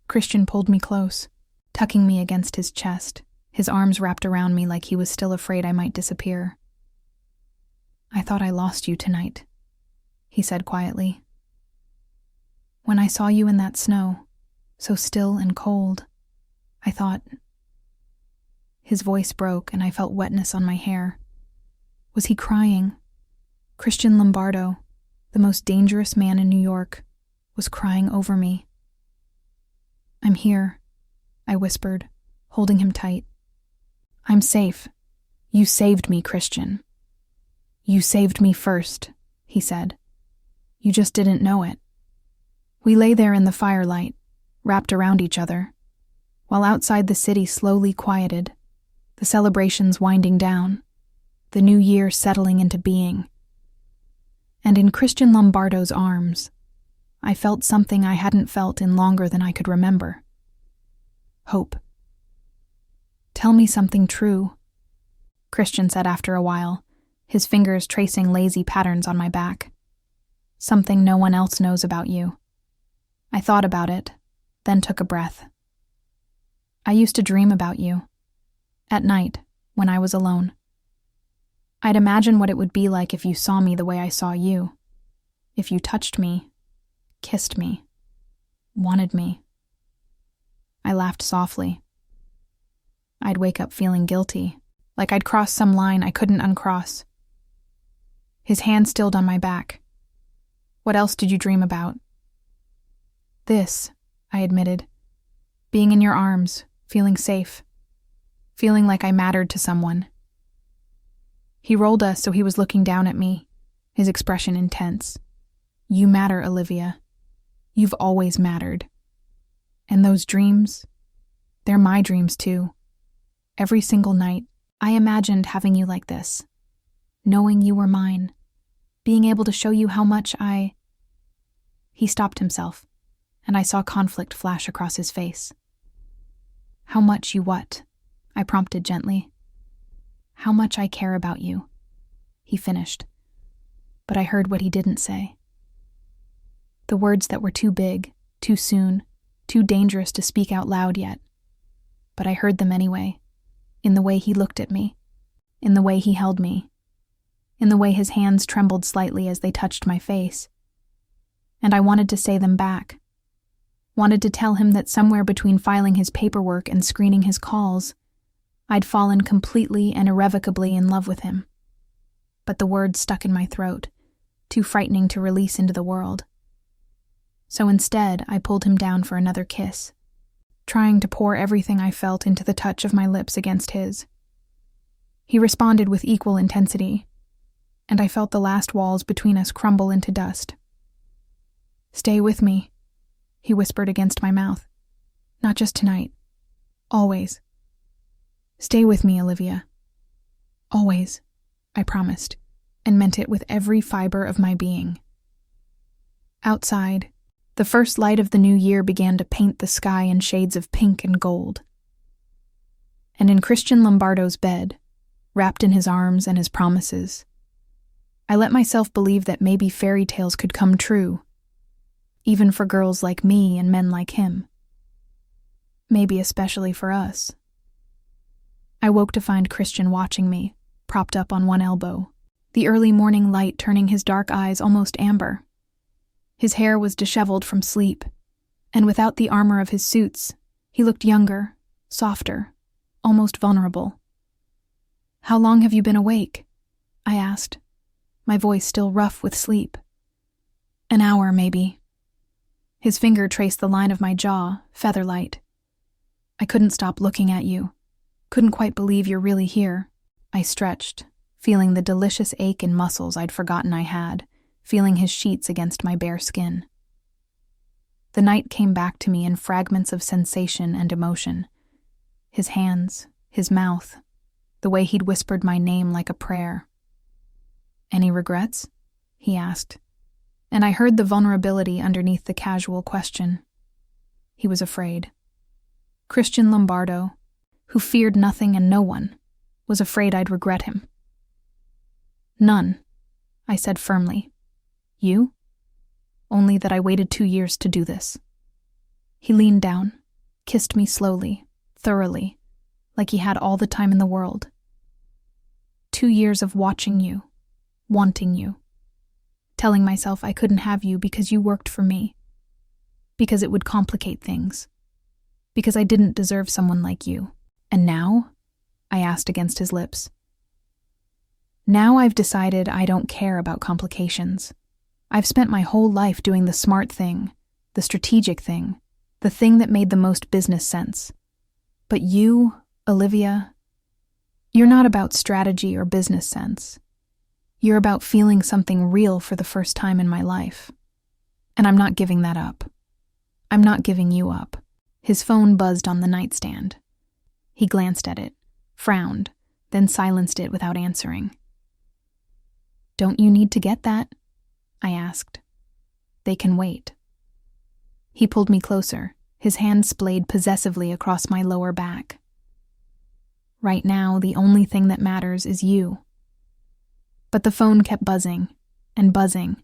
Christian pulled me close, tucking me against his chest, his arms wrapped around me like he was still afraid I might disappear. I thought I lost you tonight, he said quietly. When I saw you in that snow, so still and cold, I thought... His voice broke and I felt wetness on my hair. Was he crying? Christian Lombardo, the most dangerous man in New York, was crying over me. I'm here, I whispered, holding him tight. I'm safe. You saved me, Christian. You saved me first, he said. You just didn't know it. We lay there in the firelight, wrapped around each other, while outside the city slowly quieted, the celebrations winding down, the new year settling into being. And in Christian Lombardo's arms, I felt something I hadn't felt in longer than I could remember. Hope. Tell me something true, Christian said after a while, his fingers tracing lazy patterns on my back. Something no one else knows about you. I thought about it, then took a breath. I used to dream about you. At night, when I was alone. I'd imagine what it would be like if you saw me the way I saw you. If you touched me, kissed me, wanted me. I laughed softly. I'd wake up feeling guilty, like I'd crossed some line I couldn't uncross. his hand stilled on my back. "What else did you dream about?" "This," I admitted. "Being in your arms, feeling safe. Feeling like I mattered to someone." He rolled us so he was looking down at me, his expression intense. "You matter, Olivia. You've always mattered. And those dreams, they're my dreams too. Every single night, I imagined having you like this, knowing you were mine, being able to show you how much I—" He stopped himself, and I saw conflict flash across his face. "How much you what?" I prompted gently. "How much I care about you," he finished. But I heard what he didn't say. The words that were too big, too soon, too dangerous to speak out loud yet. But I heard them anyway, in the way he looked at me, in the way he held me, in the way his hands trembled slightly as they touched my face. And I wanted to say them back. Wanted to tell him that somewhere between filing his paperwork and screening his calls, I'd fallen completely and irrevocably in love with him. But the words stuck in my throat, too frightening to release into the world. So instead, I pulled him down for another kiss, trying to pour everything I felt into the touch of my lips against his. He responded with equal intensity, and I felt the last walls between us crumble into dust. "Stay with me," he whispered against my mouth. "Not just tonight. Always. Stay with me, Olivia. Always," I promised, and meant it with every fiber of my being. Outside, the first light of the new year began to paint the sky in shades of pink and gold. And in Christian Lombardo's bed, wrapped in his arms and his promises, I let myself believe that maybe fairy tales could come true, even for girls like me and men like him. Maybe especially for us. I woke to find Christian watching me, propped up on one elbow, the early morning light turning his dark eyes almost amber. His hair was disheveled from sleep, and without the armor of his suits, he looked younger, softer, almost vulnerable. "How long have you been awake?" I asked, my voice still rough with sleep. "An hour, maybe." His finger traced the line of my jaw, featherlight. "I couldn't stop looking at you. Couldn't quite believe you're really here." I stretched, feeling the delicious ache in muscles I'd forgotten I had, feeling his sheets against my bare skin. The night came back to me in fragments of sensation and emotion. His hands, his mouth, the way he'd whispered my name like a prayer. "Any regrets?" he asked, and I heard the vulnerability underneath the casual question. He was afraid. Christian Lombardo, who feared nothing and no one, was afraid I'd regret him. "None," I said firmly. "You?" "Only that I waited 2 years to do this." He leaned down, kissed me slowly, thoroughly, like he had all the time in the world. 2 years of watching you, wanting you, telling myself I couldn't have you because you worked for me, because it would complicate things, because I didn't deserve someone like you. "And now?" I asked against his lips. "Now I've decided I don't care about complications. I've spent my whole life doing the smart thing, the strategic thing, the thing that made the most business sense. But you, Olivia, you're not about strategy or business sense. You're about feeling something real for the first time in my life. And I'm not giving that up. I'm not giving you up." His phone buzzed on the nightstand. He glanced at it, frowned, then silenced it without answering. "Don't you need to get that?" I asked. "They can wait." He pulled me closer, his hand splayed possessively across my lower back. "Right now, the only thing that matters is you." But the phone kept buzzing and buzzing,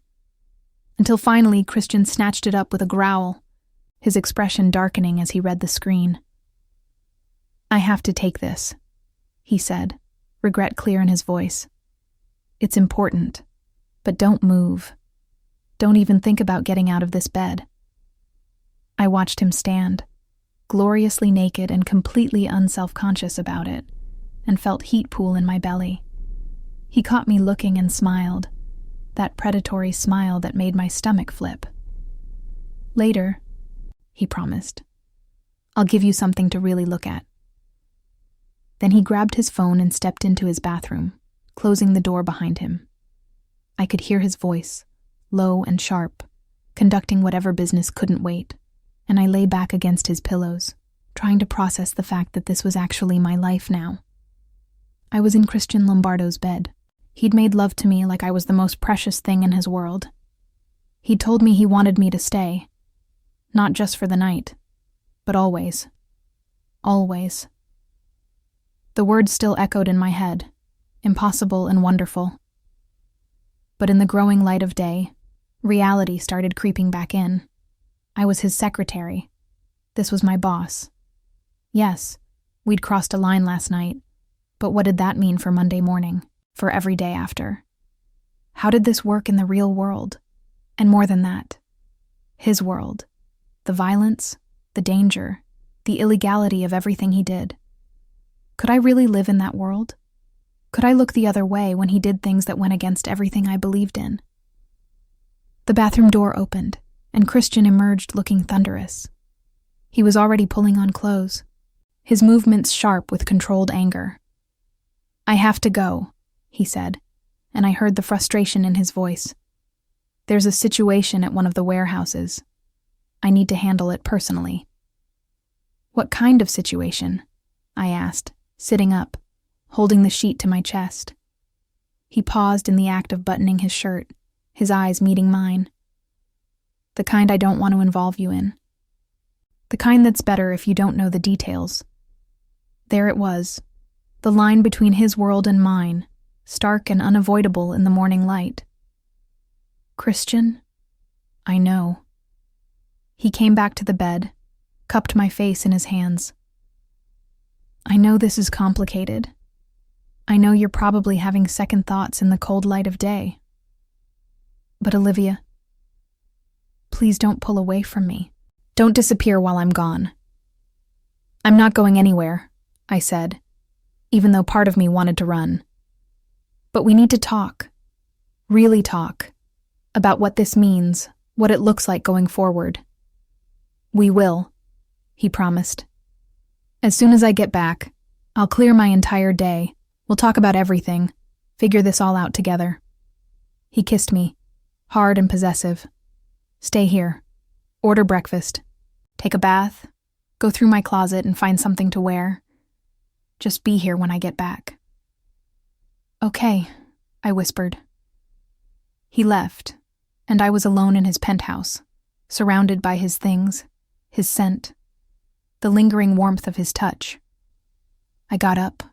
until finally Christian snatched it up with a growl, his expression darkening as he read the screen. "I have to take this," he said, regret clear in his voice. "It's important, but don't move. Don't even think about getting out of this bed." I watched him stand, gloriously naked and completely unself-conscious about it, and felt heat pool in my belly. He caught me looking and smiled, that predatory smile that made my stomach flip. "Later," he promised. "I'll give you something to really look at." Then he grabbed his phone and stepped into his bathroom, closing the door behind him. I could hear his voice, low and sharp, conducting whatever business couldn't wait, and I lay back against his pillows, trying to process the fact that this was actually my life now. I was in Christian Lombardo's bed. He'd made love to me like I was the most precious thing in his world. He'd told me he wanted me to stay, not just for the night, but always. Always. The words still echoed in my head, impossible and wonderful. But in the growing light of day, reality started creeping back in. I was his secretary. This was my boss. Yes, we'd crossed a line last night, but what did that mean for Monday morning, for every day after? How did this work in the real world? And more than that, his world. The violence, the danger, the illegality of everything he did. Could I really live in that world? Could I look the other way when he did things that went against everything I believed in? The bathroom door opened, and Christian emerged looking thunderous. He was already pulling on clothes, his movements sharp with controlled anger. "I have to go," he said, and I heard the frustration in his voice. "There's a situation at one of the warehouses. I need to handle it personally." "What kind of situation?" I asked, sitting up, holding the sheet to my chest. He paused in the act of buttoning his shirt, his eyes meeting mine. "The kind I don't want to involve you in. The kind that's better if you don't know the details." There it was, the line between his world and mine, stark and unavoidable in the morning light. "Christian, I know." He came back to the bed, cupped my face in his hands. "I know this is complicated. I know you're probably having second thoughts in the cold light of day. But Olivia, please don't pull away from me. Don't disappear while I'm gone." "I'm not going anywhere," I said, even though part of me wanted to run. "But we need to talk, really talk, about what this means, what it looks like going forward." "We will," he promised. "As soon as I get back, I'll clear my entire day. We'll talk about everything, figure this all out together." He kissed me, hard and possessive. "Stay here. Order breakfast. Take a bath. Go through my closet and find something to wear. Just be here when I get back." "Okay," I whispered. He left, and I was alone in his penthouse, surrounded by his things, his scent, the lingering warmth of his touch. I got up,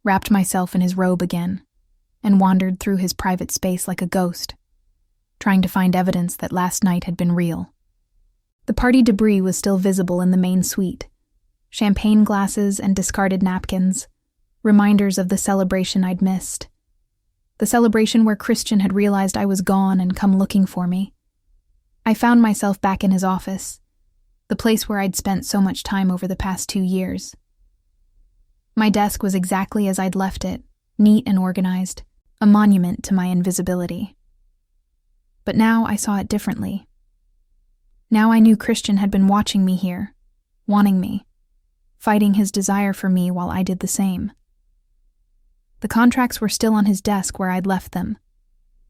wrapped myself in his robe again, and wandered through his private space like a ghost, trying to find evidence that last night had been real. The party debris was still visible in the main suite. Champagne glasses and discarded napkins, reminders of the celebration I'd missed. The celebration where Christian had realized I was gone and come looking for me. I found myself back in his office, the place where I'd spent so much time over the past 2 years. My desk was exactly as I'd left it, neat and organized, a monument to my invisibility. But now I saw it differently. Now I knew Christian had been watching me here, wanting me, fighting his desire for me while I did the same. The contracts were still on his desk where I'd left them,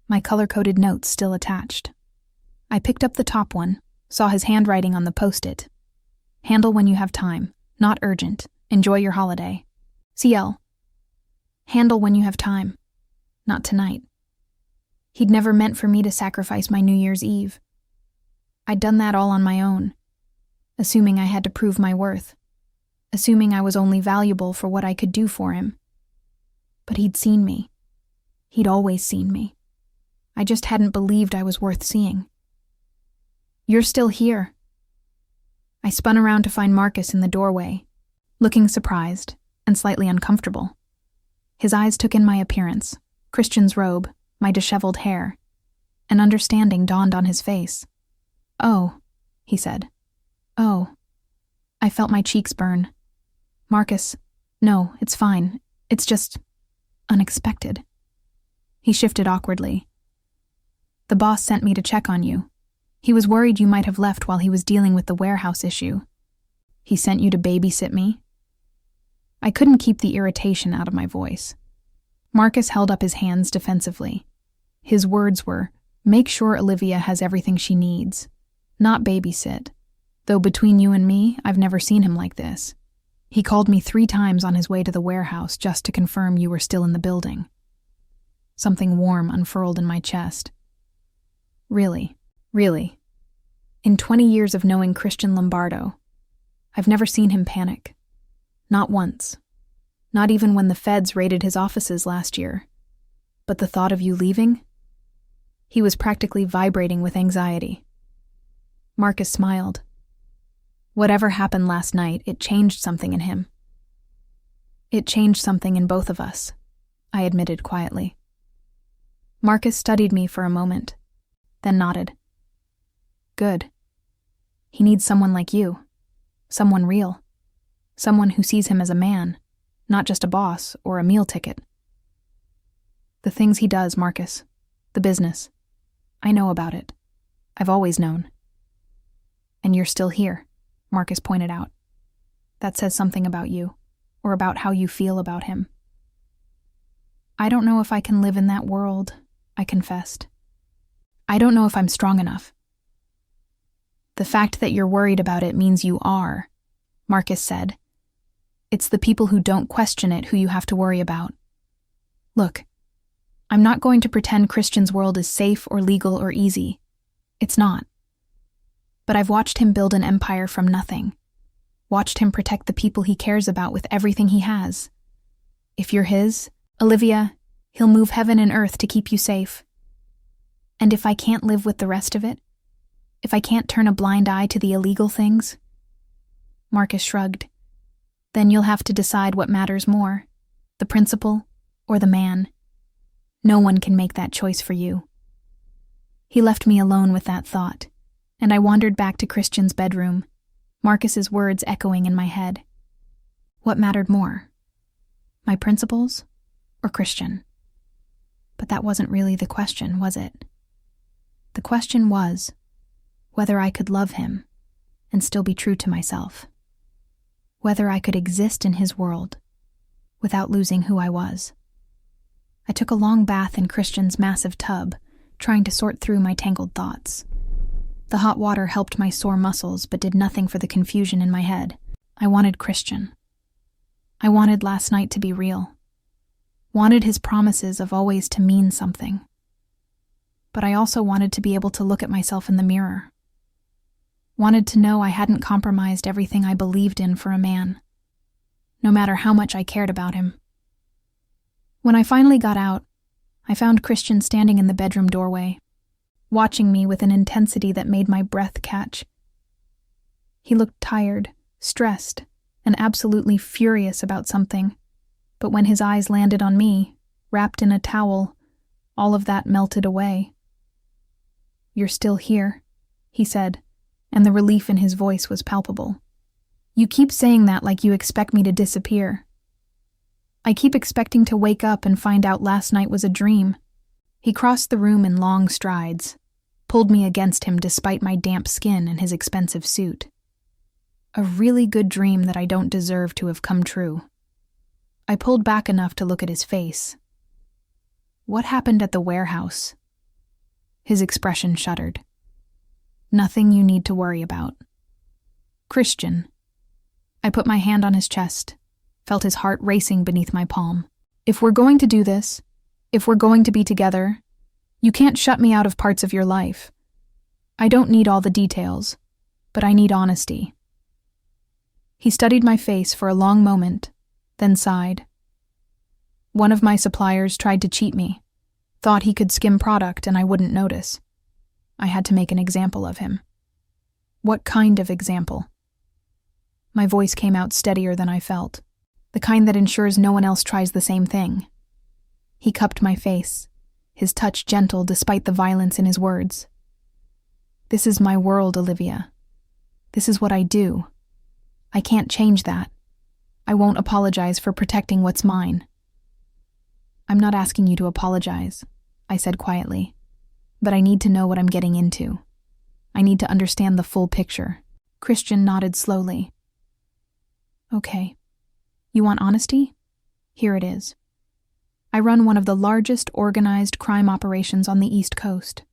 my color-coded notes still attached. I picked up the top one, saw his handwriting on the post-it. "Handle when you have time, not urgent. Enjoy your holiday. CL. Handle when you have time, not tonight." He'd never meant for me to sacrifice my New Year's Eve. I'd done that all on my own, assuming I had to prove my worth, assuming I was only valuable for what I could do for him. But he'd seen me. He'd always seen me. I just hadn't believed I was worth seeing. "You're still here." I spun around to find Marcus in the doorway, looking surprised and slightly uncomfortable. His eyes took in my appearance, Christian's robe, my disheveled hair. An understanding dawned on his face. "Oh," he said. "Oh." I felt my cheeks burn. "Marcus, no, it's fine. It's just unexpected." He shifted awkwardly. The boss sent me to check on you. He was worried you might have left while he was dealing with the warehouse issue. He sent you to babysit me?" I couldn't keep the irritation out of my voice. Marcus held up his hands defensively. His words were, "Make sure Olivia has everything she needs, not babysit. Though between you and me, I've never seen him like this. He called me 3 times on his way to the warehouse just to confirm you were still in the building." Something warm unfurled in my chest. Really. In 20 years of knowing Christian Lombardo, I've never seen him panic. Not once. Not even when the feds raided his offices last year. But the thought of you leaving? He was practically vibrating with anxiety. Marcus smiled. Whatever happened last night, it changed something in him. It changed something in both of us, I admitted quietly. Marcus studied me for a moment, then nodded. Good. He needs someone like you. Someone real. Someone who sees him as a man, not just a boss or a meal ticket. The things he does, Marcus. The business. I know about it. I've always known. And you're still here, Marcus pointed out. That says something about you, or about how you feel about him. I don't know if I can live in that world, I confessed. I don't know if I'm strong enough. The fact that you're worried about it means you are, Marcus said. It's the people who don't question it who you have to worry about. Look, I'm not going to pretend Christian's world is safe or legal or easy. It's not. But I've watched him build an empire from nothing. Watched him protect the people he cares about with everything he has. If you're his, Olivia, he'll move heaven and earth to keep you safe. And if I can't live with the rest of it, if I can't turn a blind eye to the illegal things, Marcus shrugged, then you'll have to decide what matters more, the principle or the man. No one can make that choice for you. He left me alone with that thought, and I wandered back to Christian's bedroom, Marcus's words echoing in my head. What mattered more? My principles or Christian? But that wasn't really the question, was it? The question was whether I could love him and still be true to myself. Whether I could exist in his world without losing who I was. I took a long bath in Christian's massive tub, trying to sort through my tangled thoughts. The hot water helped my sore muscles but did nothing for the confusion in my head. I wanted Christian. I wanted last night to be real. Wanted his promises of always to mean something. But I also wanted to be able to look at myself in the mirror. Wanted to know I hadn't compromised everything I believed in for a man, no matter how much I cared about him. When I finally got out, I found Christian standing in the bedroom doorway, watching me with an intensity that made my breath catch. He looked tired, stressed, and absolutely furious about something, but when his eyes landed on me, wrapped in a towel, all of that melted away. "You're still here," he said, and the relief in his voice was palpable. "You keep saying that like you expect me to disappear." "I keep expecting to wake up and find out last night was a dream." He crossed the room in long strides, pulled me against him despite my damp skin and his expensive suit. A really good dream that I don't deserve to have come true. I pulled back enough to look at his face. "What happened at the warehouse?" His expression shuddered. "Nothing you need to worry about." "Christian." I put my hand on his chest, felt his heart racing beneath my palm. "If we're going to do this, if we're going to be together, you can't shut me out of parts of your life. I don't need all the details, but I need honesty." He studied my face for a long moment, then sighed. "One of my suppliers tried to cheat me, thought he could skim product and I wouldn't notice. I had to make an example of him." "What kind of example?" My voice came out steadier than I felt. "The kind that ensures no one else tries the same thing." He cupped my face, his touch gentle despite the violence in his words. "This is my world, Olivia. This is what I do. I can't change that. I won't apologize for protecting what's mine." "I'm not asking you to apologize," I said quietly. But I need to know what I'm getting into. I need to understand the full picture. Christian nodded slowly. Okay. You want honesty? Here it is. I run one of the largest organized crime operations on the East Coast.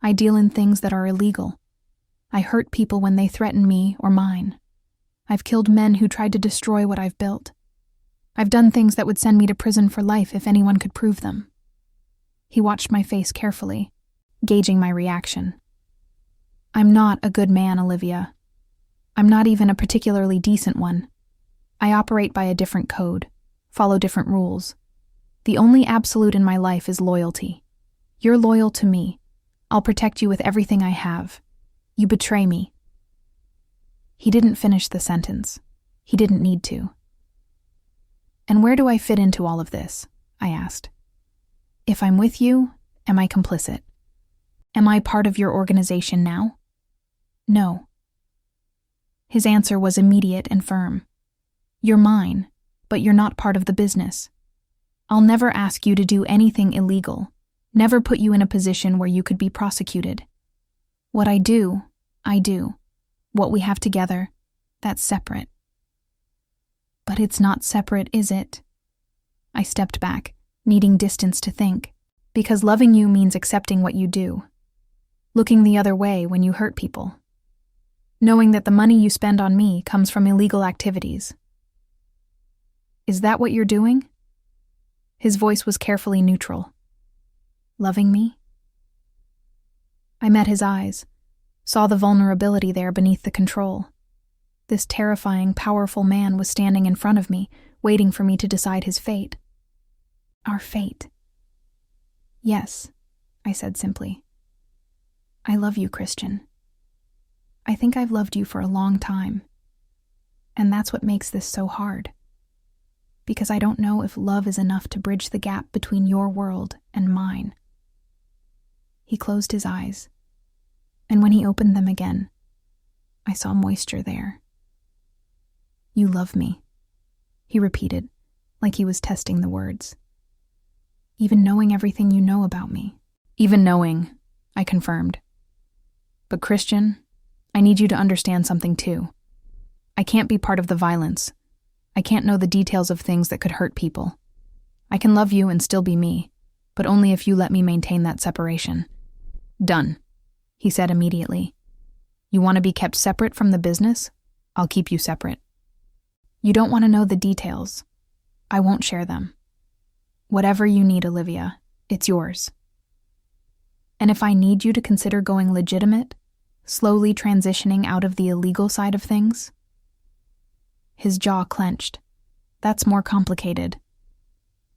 I deal in things that are illegal. I hurt people when they threaten me or mine. I've killed men who tried to destroy what I've built. I've done things that would send me to prison for life if anyone could prove them. He watched my face carefully, gauging my reaction. I'm not a good man, Olivia. I'm not even a particularly decent one. I operate by a different code, follow different rules. The only absolute in my life is loyalty. You're loyal to me. I'll protect you with everything I have. You betray me. He didn't finish the sentence. He didn't need to. And where do I fit into all of this? I asked. If I'm with you, am I complicit? Am I part of your organization now? No. His answer was immediate and firm. You're mine, but you're not part of the business. I'll never ask you to do anything illegal, never put you in a position where you could be prosecuted. What I do, I do. What we have together, that's separate. But it's not separate, is it? I stepped back, needing distance to think, because loving you means accepting what you do, looking the other way when you hurt people, knowing that the money you spend on me comes from illegal activities. Is that what you're doing? His voice was carefully neutral. Loving me? I met his eyes, saw the vulnerability there beneath the control. This terrifying, powerful man was standing in front of me, waiting for me to decide his fate. Our fate. Yes, I said simply. I love you, Christian. I think I've loved you for a long time. And that's what makes this so hard. Because I don't know if love is enough to bridge the gap between your world and mine. He closed his eyes, and when he opened them again, I saw moisture there. You love me, he repeated, like he was testing the words. Even knowing everything you know about me. Even knowing, I confirmed. But Christian, I need you to understand something too. I can't be part of the violence. I can't know the details of things that could hurt people. I can love you and still be me, but only if you let me maintain that separation. Done, he said immediately. You want to be kept separate from the business? I'll keep you separate. You don't want to know the details. I won't share them. Whatever you need, Olivia, it's yours. And if I need you to consider going legitimate, slowly transitioning out of the illegal side of things? His jaw clenched. That's more complicated.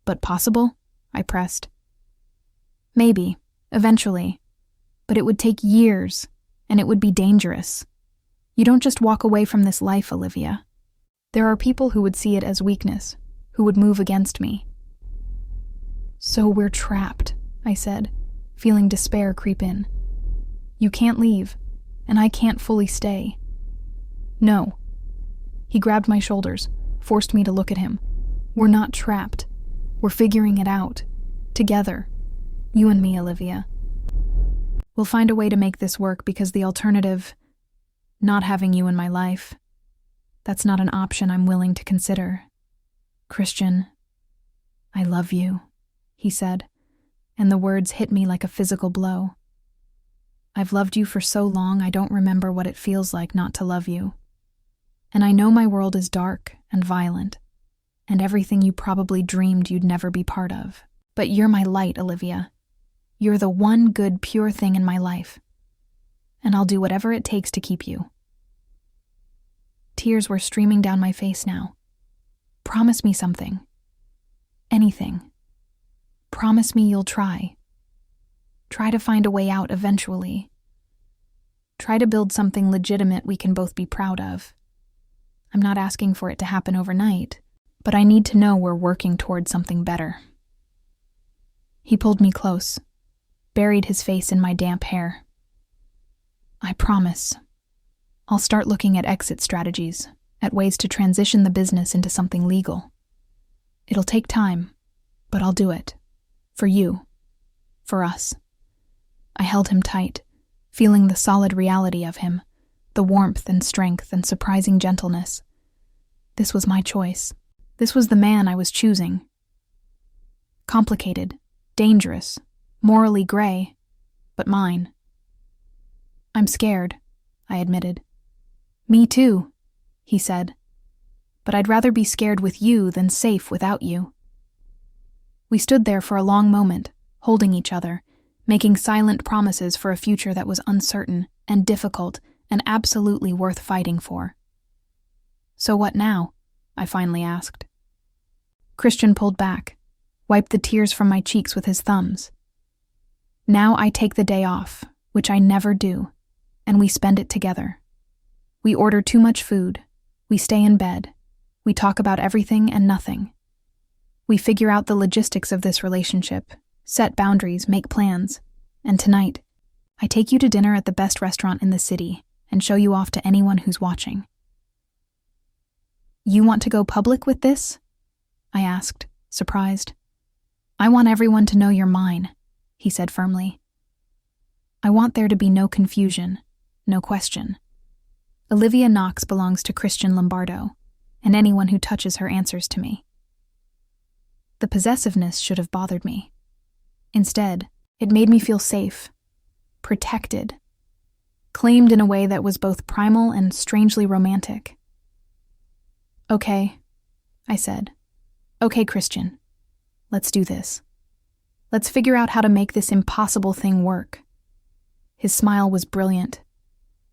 But possible? I pressed. Maybe, eventually. But it would take years, and it would be dangerous. You don't just walk away from this life, Olivia. There are people who would see it as weakness, who would move against me. So we're trapped, I said, feeling despair creep in. You can't leave, and I can't fully stay. No. He grabbed my shoulders, forced me to look at him. We're not trapped. We're figuring it out. Together. You and me, Olivia. We'll find a way to make this work because the alternative, not having you in my life, that's not an option I'm willing to consider. Christian, I love you, he said, and the words hit me like a physical blow. I've loved you for so long I don't remember what it feels like not to love you. And I know my world is dark and violent, and everything you probably dreamed you'd never be part of. But you're my light, Olivia. You're the one good, pure thing in my life. And I'll do whatever it takes to keep you. Tears were streaming down my face now. Promise me something. Anything. Promise me you'll try. Try to find a way out eventually. Try to build something legitimate we can both be proud of. I'm not asking for it to happen overnight, but I need to know we're working towards something better. He pulled me close, buried his face in my damp hair. I promise. I'll start looking at exit strategies, at ways to transition the business into something legal. It'll take time, but I'll do it. For you. For us. I held him tight, feeling the solid reality of him, the warmth and strength and surprising gentleness. This was my choice. This was the man I was choosing. Complicated, dangerous, morally gray, but mine. I'm scared, I admitted. Me too, he said. But I'd rather be scared with you than safe without you. We stood there for a long moment, holding each other, making silent promises for a future that was uncertain and difficult and absolutely worth fighting for. So what now? I finally asked. Christian pulled back, wiped the tears from my cheeks with his thumbs. Now I take the day off, which I never do, and we spend it together. We order too much food. We stay in bed. We talk about everything and nothing. We figure out the logistics of this relationship, set boundaries, make plans. And tonight, I take you to dinner at the best restaurant in the city and show you off to anyone who's watching. You want to go public with this? I asked, surprised. I want everyone to know you're mine, he said firmly. I want there to be no confusion, no question. Olivia Knox belongs to Christian Lombardo, and anyone who touches her answers to me. The possessiveness should have bothered me. Instead, it made me feel safe, protected, claimed in a way that was both primal and strangely romantic. Okay, I said. Okay, Christian. Let's do this. Let's figure out how to make this impossible thing work. His smile was brilliant.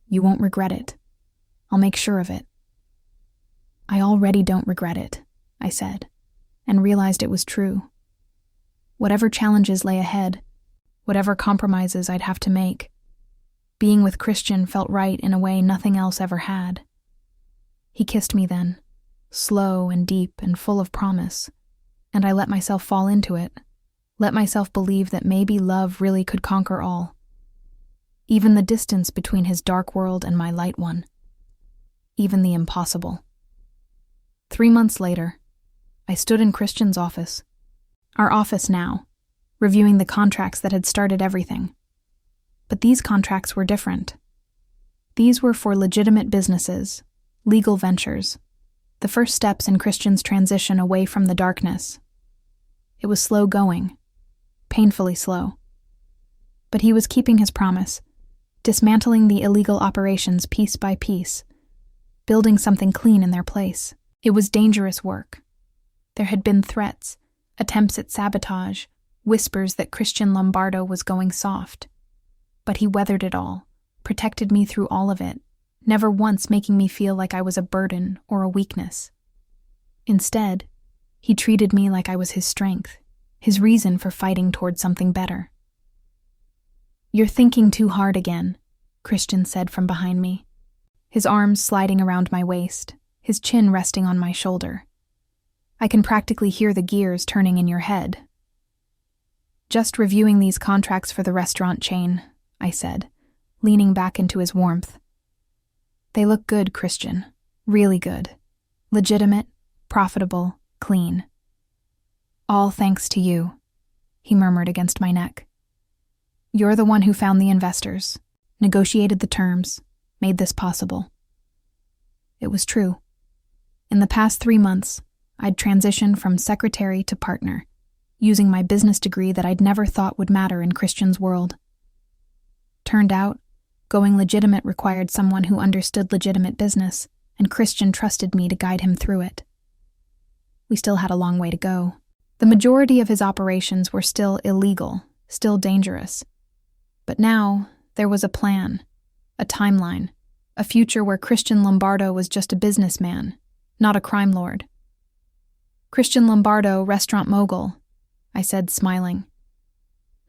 You won't regret it. I'll make sure of it. I already don't regret it, I said, and realized it was true. Whatever challenges lay ahead, whatever compromises I'd have to make, being with Christian felt right in a way nothing else ever had. He kissed me then, slow and deep and full of promise, and I let myself fall into it, let myself believe that maybe love really could conquer all. Even the distance between his dark world and my light one. Even the impossible. 3 months later, I stood in Christian's office, our office now, reviewing the contracts that had started everything. But these contracts were different. These were for legitimate businesses, legal ventures, the first steps in Christian's transition away from the darkness. It was slow going, painfully slow. But he was keeping his promise, dismantling the illegal operations piece by piece, building something clean in their place. It was dangerous work. There had been threats, attempts at sabotage, whispers that Christian Lombardo was going soft. But he weathered it all, protected me through all of it, never once making me feel like I was a burden or a weakness. Instead, he treated me like I was his strength, his reason for fighting toward something better. You're thinking too hard again, Christian said from behind me, his arms sliding around my waist, his chin resting on my shoulder. I can practically hear the gears turning in your head. Just reviewing these contracts for the restaurant chain, I said, leaning back into his warmth. They look good, Christian. Really good. Legitimate, profitable, clean. All thanks to you, he murmured against my neck. You're the one who found the investors, negotiated the terms, made this possible. It was true. In the past 3 months, I'd transitioned from secretary to partner, using my business degree that I'd never thought would matter in Christian's world. Turned out, going legitimate required someone who understood legitimate business, and Christian trusted me to guide him through it. We still had a long way to go. The majority of his operations were still illegal, still dangerous. But now, there was a plan, a timeline, a future where Christian Lombardo was just a businessman, not a crime lord. Christian Lombardo, restaurant mogul, I said, smiling.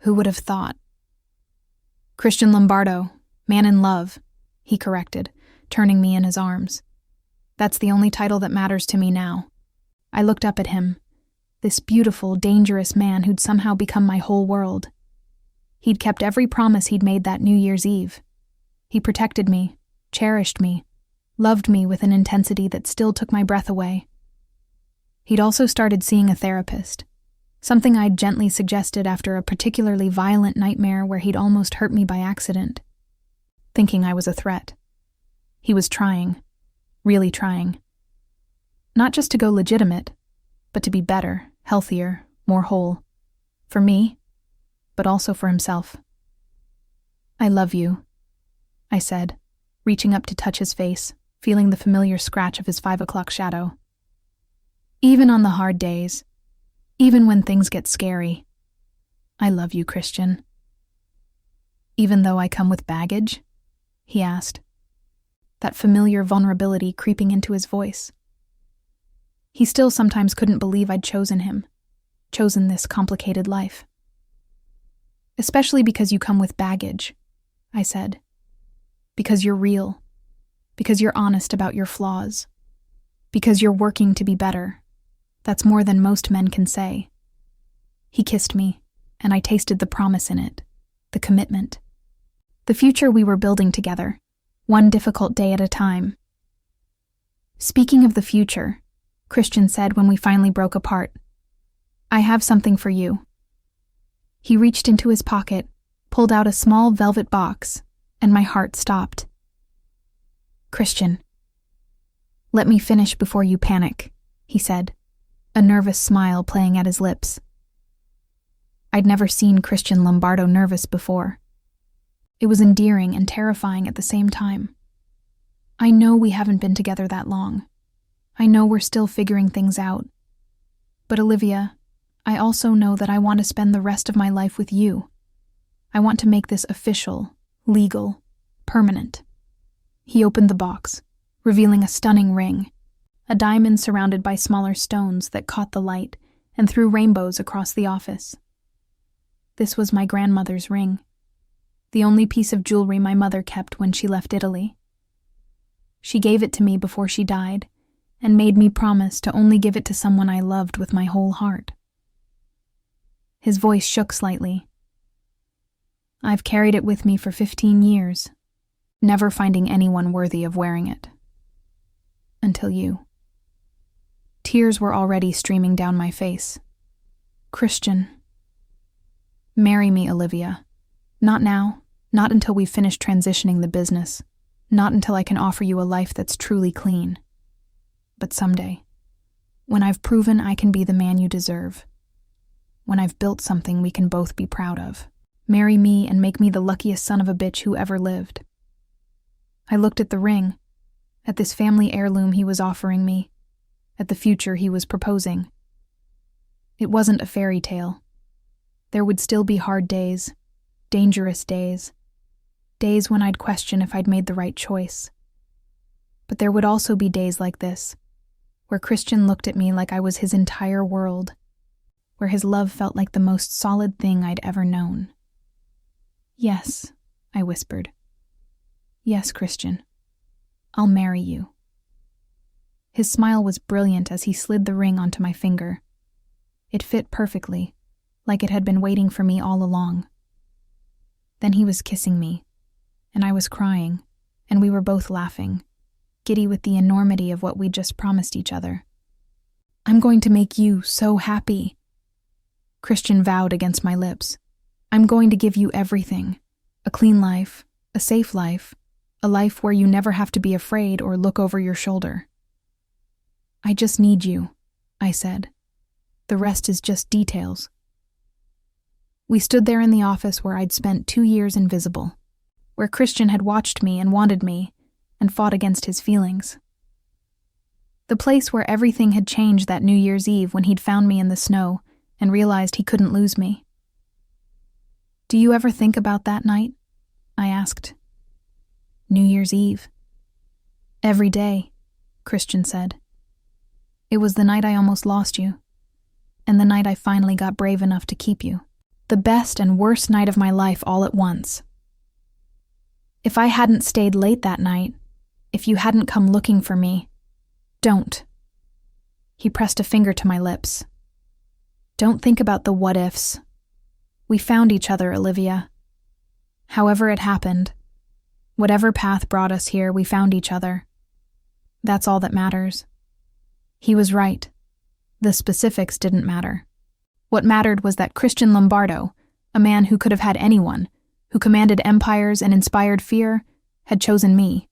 Who would have thought? Christian Lombardo, man in love, he corrected, turning me in his arms. That's the only title that matters to me now. I looked up at him, this beautiful, dangerous man who'd somehow become my whole world. He'd kept every promise he'd made that New Year's Eve. He protected me, cherished me, loved me with an intensity that still took my breath away. He'd also started seeing a therapist, something I'd gently suggested after a particularly violent nightmare where he'd almost hurt me by accident, thinking I was a threat. He was trying, really trying. Not just to go legitimate, but to be better, healthier, more whole. For me, but also for himself. "I love you," I said, reaching up to touch his face, feeling the familiar scratch of his 5 o'clock shadow. "Even on the hard days, even when things get scary, I love you, Christian." "Even though I come with baggage?" he asked, that familiar vulnerability creeping into his voice. He still sometimes couldn't believe I'd chosen him, chosen this complicated life. "Especially because you come with baggage," I said. "Because you're real. Because you're honest about your flaws. Because you're working to be better. That's more than most men can say." He kissed me, and I tasted the promise in it, the commitment. The future we were building together, one difficult day at a time. "Speaking of the future," Christian said when we finally broke apart, "I have something for you." He reached into his pocket, pulled out a small velvet box, and my heart stopped. "Christian, let me finish before you panic," he said, a nervous smile playing at his lips. I'd never seen Christian Lombardo nervous before. It was endearing and terrifying at the same time. I know we haven't been together that long. I know we're still figuring things out. But Olivia, I also know that I want to spend the rest of my life with you. I want to make this official, legal, permanent. He opened the box, revealing a stunning ring, a diamond surrounded by smaller stones that caught the light and threw rainbows across the office. This was my grandmother's ring, the only piece of jewelry my mother kept when she left Italy. She gave it to me before she died, and made me promise to only give it to someone I loved with my whole heart. His voice shook slightly. I've carried it with me for 15 years, never finding anyone worthy of wearing it. Until you. Tears were already streaming down my face. "Christian, marry me, Olivia. Not now, not until we've finished transitioning the business, not until I can offer you a life that's truly clean. But someday, when I've proven I can be the man you deserve, when I've built something we can both be proud of, marry me and make me the luckiest son of a bitch who ever lived." I looked at the ring, at this family heirloom he was offering me, at the future he was proposing. It wasn't a fairy tale. There would still be hard days, dangerous days, days when I'd question if I'd made the right choice. But there would also be days like this, where Christian looked at me like I was his entire world, where his love felt like the most solid thing I'd ever known. "Yes," I whispered. "Yes, Christian. I'll marry you." His smile was brilliant as he slid the ring onto my finger. It fit perfectly, like it had been waiting for me all along. Then he was kissing me, and I was crying, and we were both laughing, giddy with the enormity of what we'd just promised each other. "I'm going to make you so happy," Christian vowed against my lips. "I'm going to give you everything. A clean life, a safe life, a life where you never have to be afraid or look over your shoulder." "I just need you," I said. "The rest is just details." We stood there in the office where I'd spent 2 years invisible, where Christian had watched me and wanted me, and fought against his feelings. The place where everything had changed that New Year's Eve when he'd found me in the snow and realized he couldn't lose me. "Do you ever think about that night?" I asked. "New Year's Eve." "Every day," Christian said. "It was the night I almost lost you, and the night I finally got brave enough to keep you. The best and worst night of my life all at once. If I hadn't stayed late that night, if you hadn't come looking for me, don't." He pressed a finger to my lips. "Don't think about the what-ifs. We found each other, Olivia. However it happened, whatever path brought us here, we found each other. That's all that matters." He was right. The specifics didn't matter. What mattered was that Christian Lombardo, a man who could have had anyone, who commanded empires and inspired fear, had chosen me.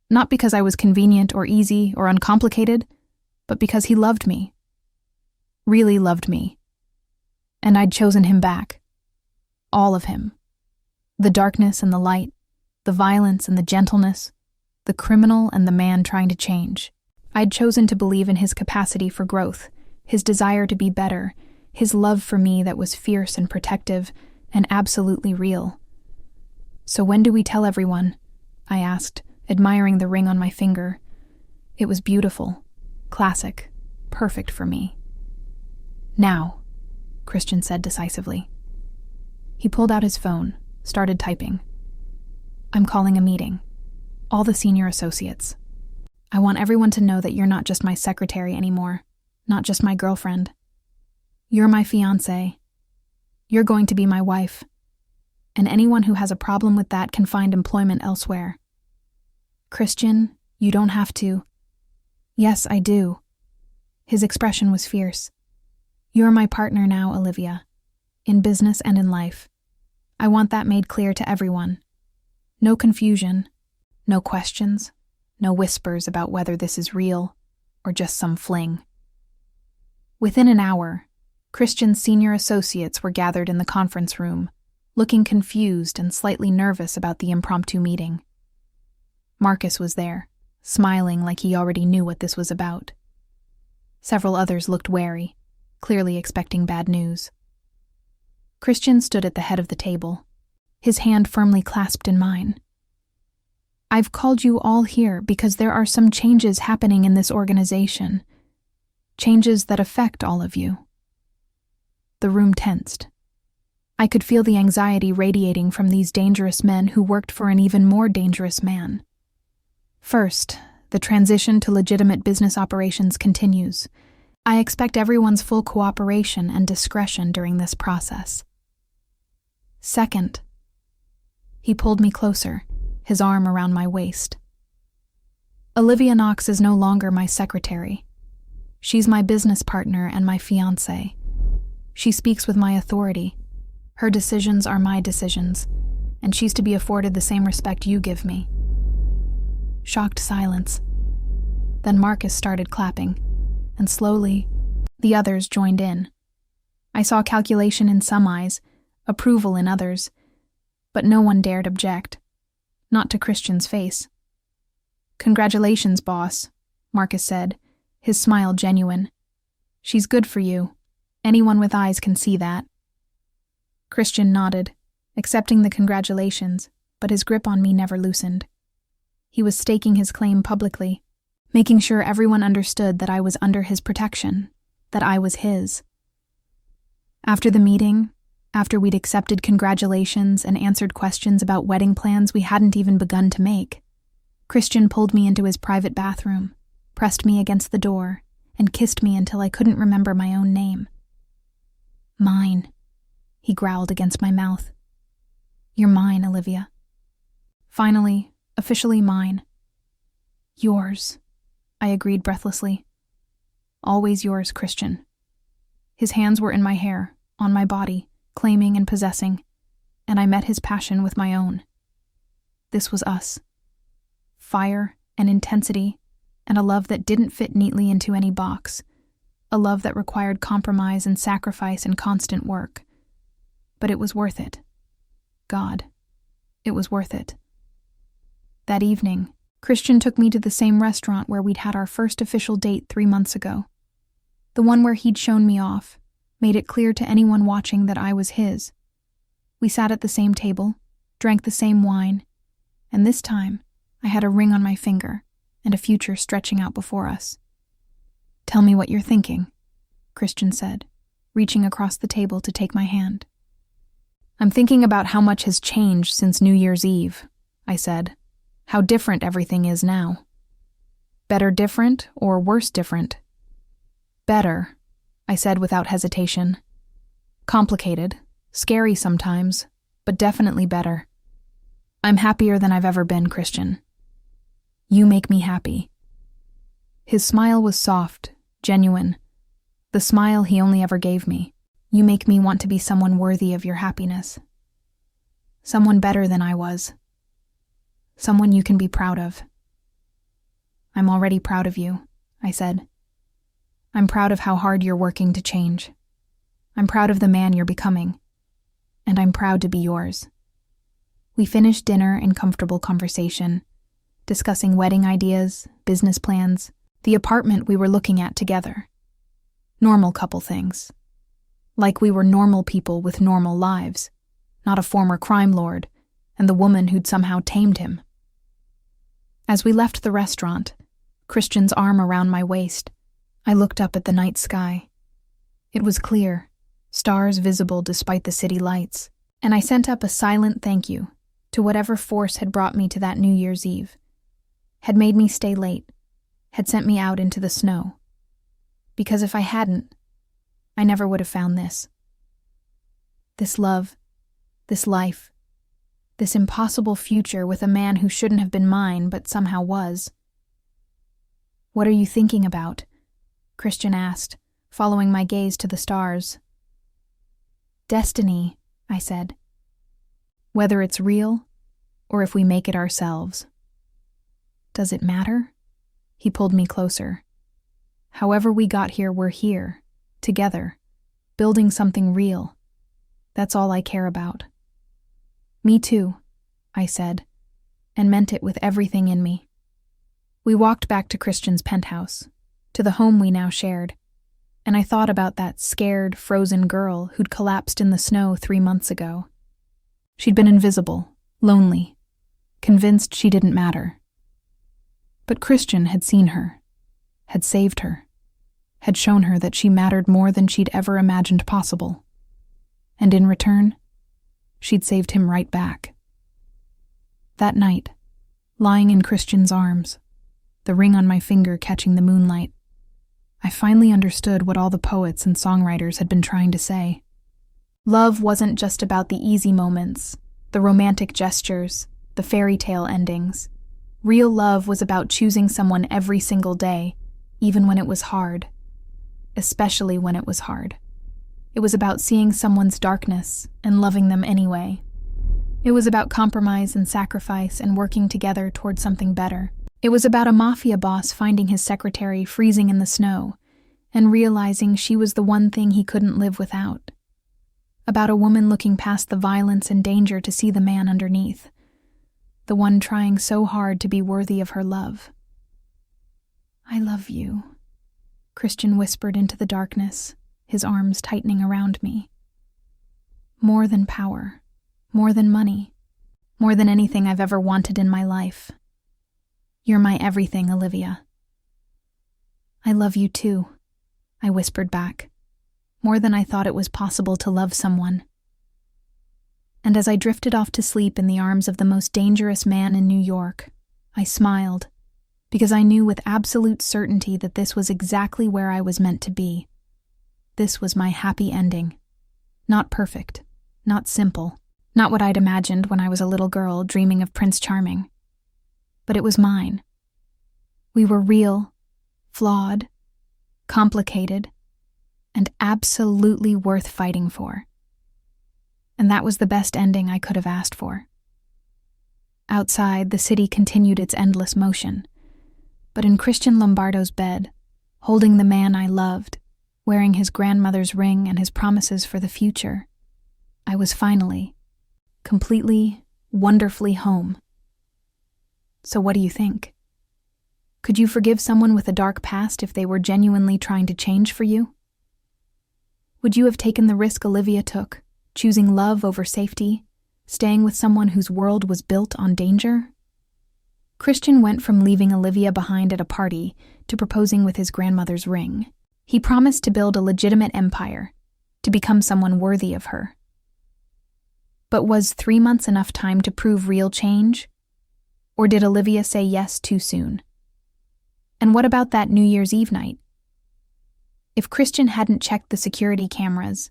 Not because I was convenient or easy or uncomplicated, but because he loved me. Really loved me. And I'd chosen him back. All of him. The darkness and the light, the violence and the gentleness, the criminal and the man trying to change. I'd chosen to believe in his capacity for growth, his desire to be better, his love for me that was fierce and protective and absolutely real. "So when do we tell everyone?" I asked, admiring the ring on my finger. It was beautiful, classic, perfect for me. "Now," Christian said decisively. He pulled out his phone, started typing. "I'm calling a meeting. All the senior associates. I want everyone to know that you're not just my secretary anymore, not just my girlfriend. You're my fiancée. You're going to be my wife. And anyone who has a problem with that can find employment elsewhere. Christian, you don't have to." "Yes, I do." His expression was fierce. "You're my partner now, Olivia, in business and in life. I want that made clear to everyone. No confusion, no questions, no whispers about whether this is real or just some fling." Within an hour, Christian's senior associates were gathered in the conference room, looking confused and slightly nervous about the impromptu meeting. Marcus was there, smiling like he already knew what this was about. Several others looked wary, clearly expecting bad news. Christian stood at the head of the table, his hand firmly clasped in mine. "I've called you all here because there are some changes happening in this organization. Changes that affect all of you." The room tensed. I could feel the anxiety radiating from these dangerous men who worked for an even more dangerous man. First, the transition to legitimate business operations continues. I expect everyone's full cooperation and discretion during this process. Second, he pulled me closer, his arm around my waist. Olivia Knox is no longer my secretary. She's my business partner and my fiancée. She speaks with my authority. Her decisions are my decisions, and she's to be afforded the same respect you give me. Shocked silence. Then Marcus started clapping, and slowly, the others joined in. I saw calculation in some eyes, approval in others, but no one dared object. Not to Christian's face. "Congratulations, boss," Marcus said, his smile genuine. "She's good for you. Anyone with eyes can see that." Christian nodded, accepting the congratulations, but his grip on me never loosened. He was staking his claim publicly, making sure everyone understood that I was under his protection, that I was his. After the meeting, after we'd accepted congratulations and answered questions about wedding plans we hadn't even begun to make, Christian pulled me into his private bathroom, pressed me against the door, and kissed me until I couldn't remember my own name. "Mine," he growled against my mouth. "You're mine, Olivia. Finally, officially mine." "Yours," I agreed breathlessly. "Always yours, Christian." His hands were in my hair, on my body, claiming and possessing, and I met his passion with my own. This was us. Fire and intensity, and a love that didn't fit neatly into any box, a love that required compromise and sacrifice and constant work. But it was worth it. God, it was worth it. That evening, Christian took me to the same restaurant where we'd had our first official date 3 months ago. The one where he'd shown me off, made it clear to anyone watching that I was his. We sat at the same table, drank the same wine, and this time I had a ring on my finger and a future stretching out before us. "Tell me what you're thinking," Christian said, reaching across the table to take my hand. "I'm thinking about how much has changed since New Year's Eve," I said. "How different everything is now." "Better different or worse different?" "Better," I said without hesitation. "Complicated, scary sometimes, but definitely better. I'm happier than I've ever been, Christian. You make me happy." His smile was soft, genuine, the smile he only ever gave me. You make me want to be someone worthy of your happiness. Someone better than I was. Someone you can be proud of. I'm already proud of you, I said. I'm proud of how hard you're working to change. I'm proud of the man you're becoming. And I'm proud to be yours. We finished dinner in comfortable conversation, discussing wedding ideas, business plans, the apartment we were looking at together. Normal couple things. Like we were normal people with normal lives, not a former crime lord and the woman who'd somehow tamed him. As we left the restaurant, Christian's arm around my waist, I looked up at the night sky. It was clear, stars visible despite the city lights, and I sent up a silent thank you to whatever force had brought me to that New Year's Eve, had made me stay late, had sent me out into the snow. Because if I hadn't, I never would have found this. This love, this life, this impossible future with a man who shouldn't have been mine but somehow was. What are you thinking about? Christian asked, following my gaze to the stars. Destiny, I said. Whether it's real, or if we make it ourselves. Does it matter? He pulled me closer. However we got here, we're here, together, building something real. That's all I care about. Me too, I said, and meant it with everything in me. We walked back to Christian's penthouse, to the home we now shared, and I thought about that scared, frozen girl who'd collapsed in the snow 3 months ago. She'd been invisible, lonely, convinced she didn't matter. But Christian had seen her, had saved her, had shown her that she mattered more than she'd ever imagined possible. And in return, she'd saved him right back. That night, lying in Christian's arms, the ring on my finger catching the moonlight, I finally understood what all the poets and songwriters had been trying to say. Love wasn't just about the easy moments, the romantic gestures, the fairy tale endings. Real love was about choosing someone every single day, even when it was hard. Especially when it was hard. It was about seeing someone's darkness and loving them anyway. It was about compromise and sacrifice and working together toward something better. It was about a mafia boss finding his secretary freezing in the snow and realizing she was the one thing he couldn't live without. About a woman looking past the violence and danger to see the man underneath, the one trying so hard to be worthy of her love. I love you, Christian whispered into the darkness, his arms tightening around me. More than power, more than money, more than anything I've ever wanted in my life. You're my everything, Olivia. I love you too, I whispered back, more than I thought it was possible to love someone. And as I drifted off to sleep in the arms of the most dangerous man in New York, I smiled, because I knew with absolute certainty that this was exactly where I was meant to be. This was my happy ending. Not perfect, not simple, not what I'd imagined when I was a little girl dreaming of Prince Charming. But it was mine. We were real, flawed, complicated, and absolutely worth fighting for. And that was the best ending I could have asked for. Outside, the city continued its endless motion. But in Christian Lombardo's bed, holding the man I loved, wearing his grandmother's ring and his promises for the future, I was finally, completely, wonderfully home. So what do you think? Could you forgive someone with a dark past if they were genuinely trying to change for you? Would you have taken the risk Olivia took, choosing love over safety, staying with someone whose world was built on danger? Christian went from leaving Olivia behind at a party to proposing with his grandmother's ring. He promised to build a legitimate empire, to become someone worthy of her. But was 3 months enough time to prove real change? Or did Olivia say yes too soon? And what about that New Year's Eve night? If Christian hadn't checked the security cameras,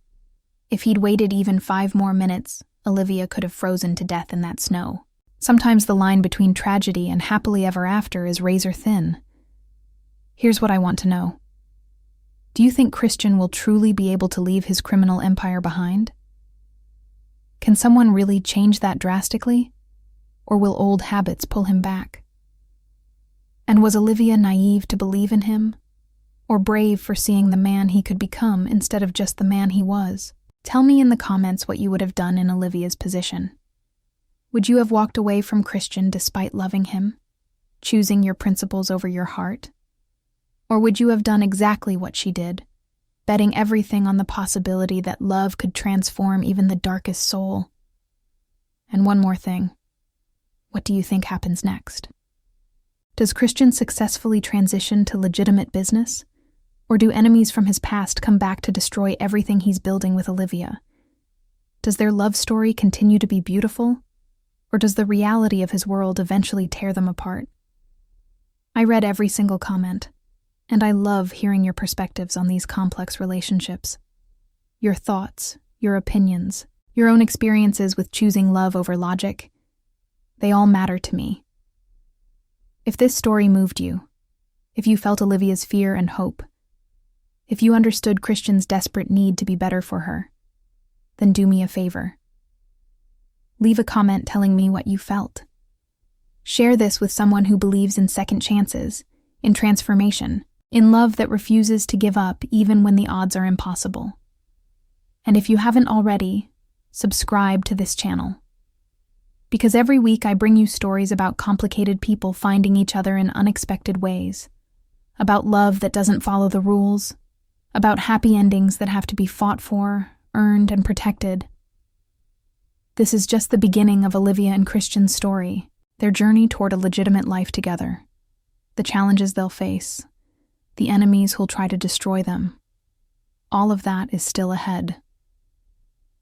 if he'd waited even 5 more minutes, Olivia could have frozen to death in that snow. Sometimes the line between tragedy and happily ever after is razor thin. Here's what I want to know. Do you think Christian will truly be able to leave his criminal empire behind? Can someone really change that drastically? Or will old habits pull him back? And was Olivia naive to believe in him? Or brave for seeing the man he could become instead of just the man he was? Tell me in the comments what you would have done in Olivia's position. Would you have walked away from Christian despite loving him, choosing your principles over your heart? Or would you have done exactly what she did, betting everything on the possibility that love could transform even the darkest soul? And one more thing. What do you think happens next? Does Christian successfully transition to legitimate business? Or do enemies from his past come back to destroy everything he's building with Olivia? Does their love story continue to be beautiful? Or does the reality of his world eventually tear them apart? I read every single comment, and I love hearing your perspectives on these complex relationships. Your thoughts, your opinions, your own experiences with choosing love over logic, they all matter to me. If this story moved you, if you felt Olivia's fear and hope, if you understood Christian's desperate need to be better for her, then do me a favor. Leave a comment telling me what you felt. Share this with someone who believes in second chances, in transformation, in love that refuses to give up even when the odds are impossible. And if you haven't already, subscribe to this channel. Because every week I bring you stories about complicated people finding each other in unexpected ways, about love that doesn't follow the rules, about happy endings that have to be fought for, earned, and protected. This is just the beginning of Olivia and Christian's story, their journey toward a legitimate life together, the challenges they'll face, the enemies who'll try to destroy them. All of that is still ahead.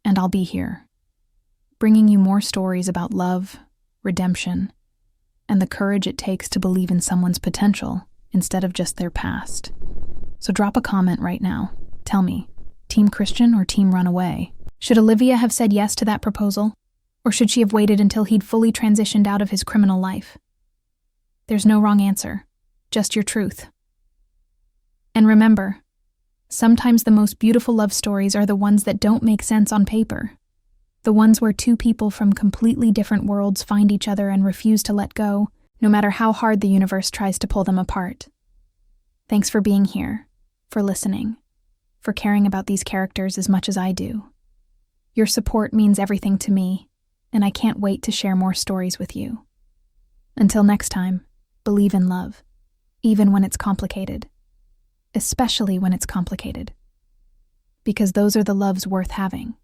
And I'll be here, bringing you more stories about love, redemption, and the courage it takes to believe in someone's potential instead of just their past. So drop a comment right now. Tell me, Team Christian or Team Runaway? Should Olivia have said yes to that proposal? Or should she have waited until he'd fully transitioned out of his criminal life? There's no wrong answer, just your truth. And remember, sometimes the most beautiful love stories are the ones that don't make sense on paper. The ones where two people from completely different worlds find each other and refuse to let go, no matter how hard the universe tries to pull them apart. Thanks for being here, for listening, for caring about these characters as much as I do. Your support means everything to me, and I can't wait to share more stories with you. Until next time, believe in love, even when it's complicated. Especially when it's complicated. Because those are the loves worth having.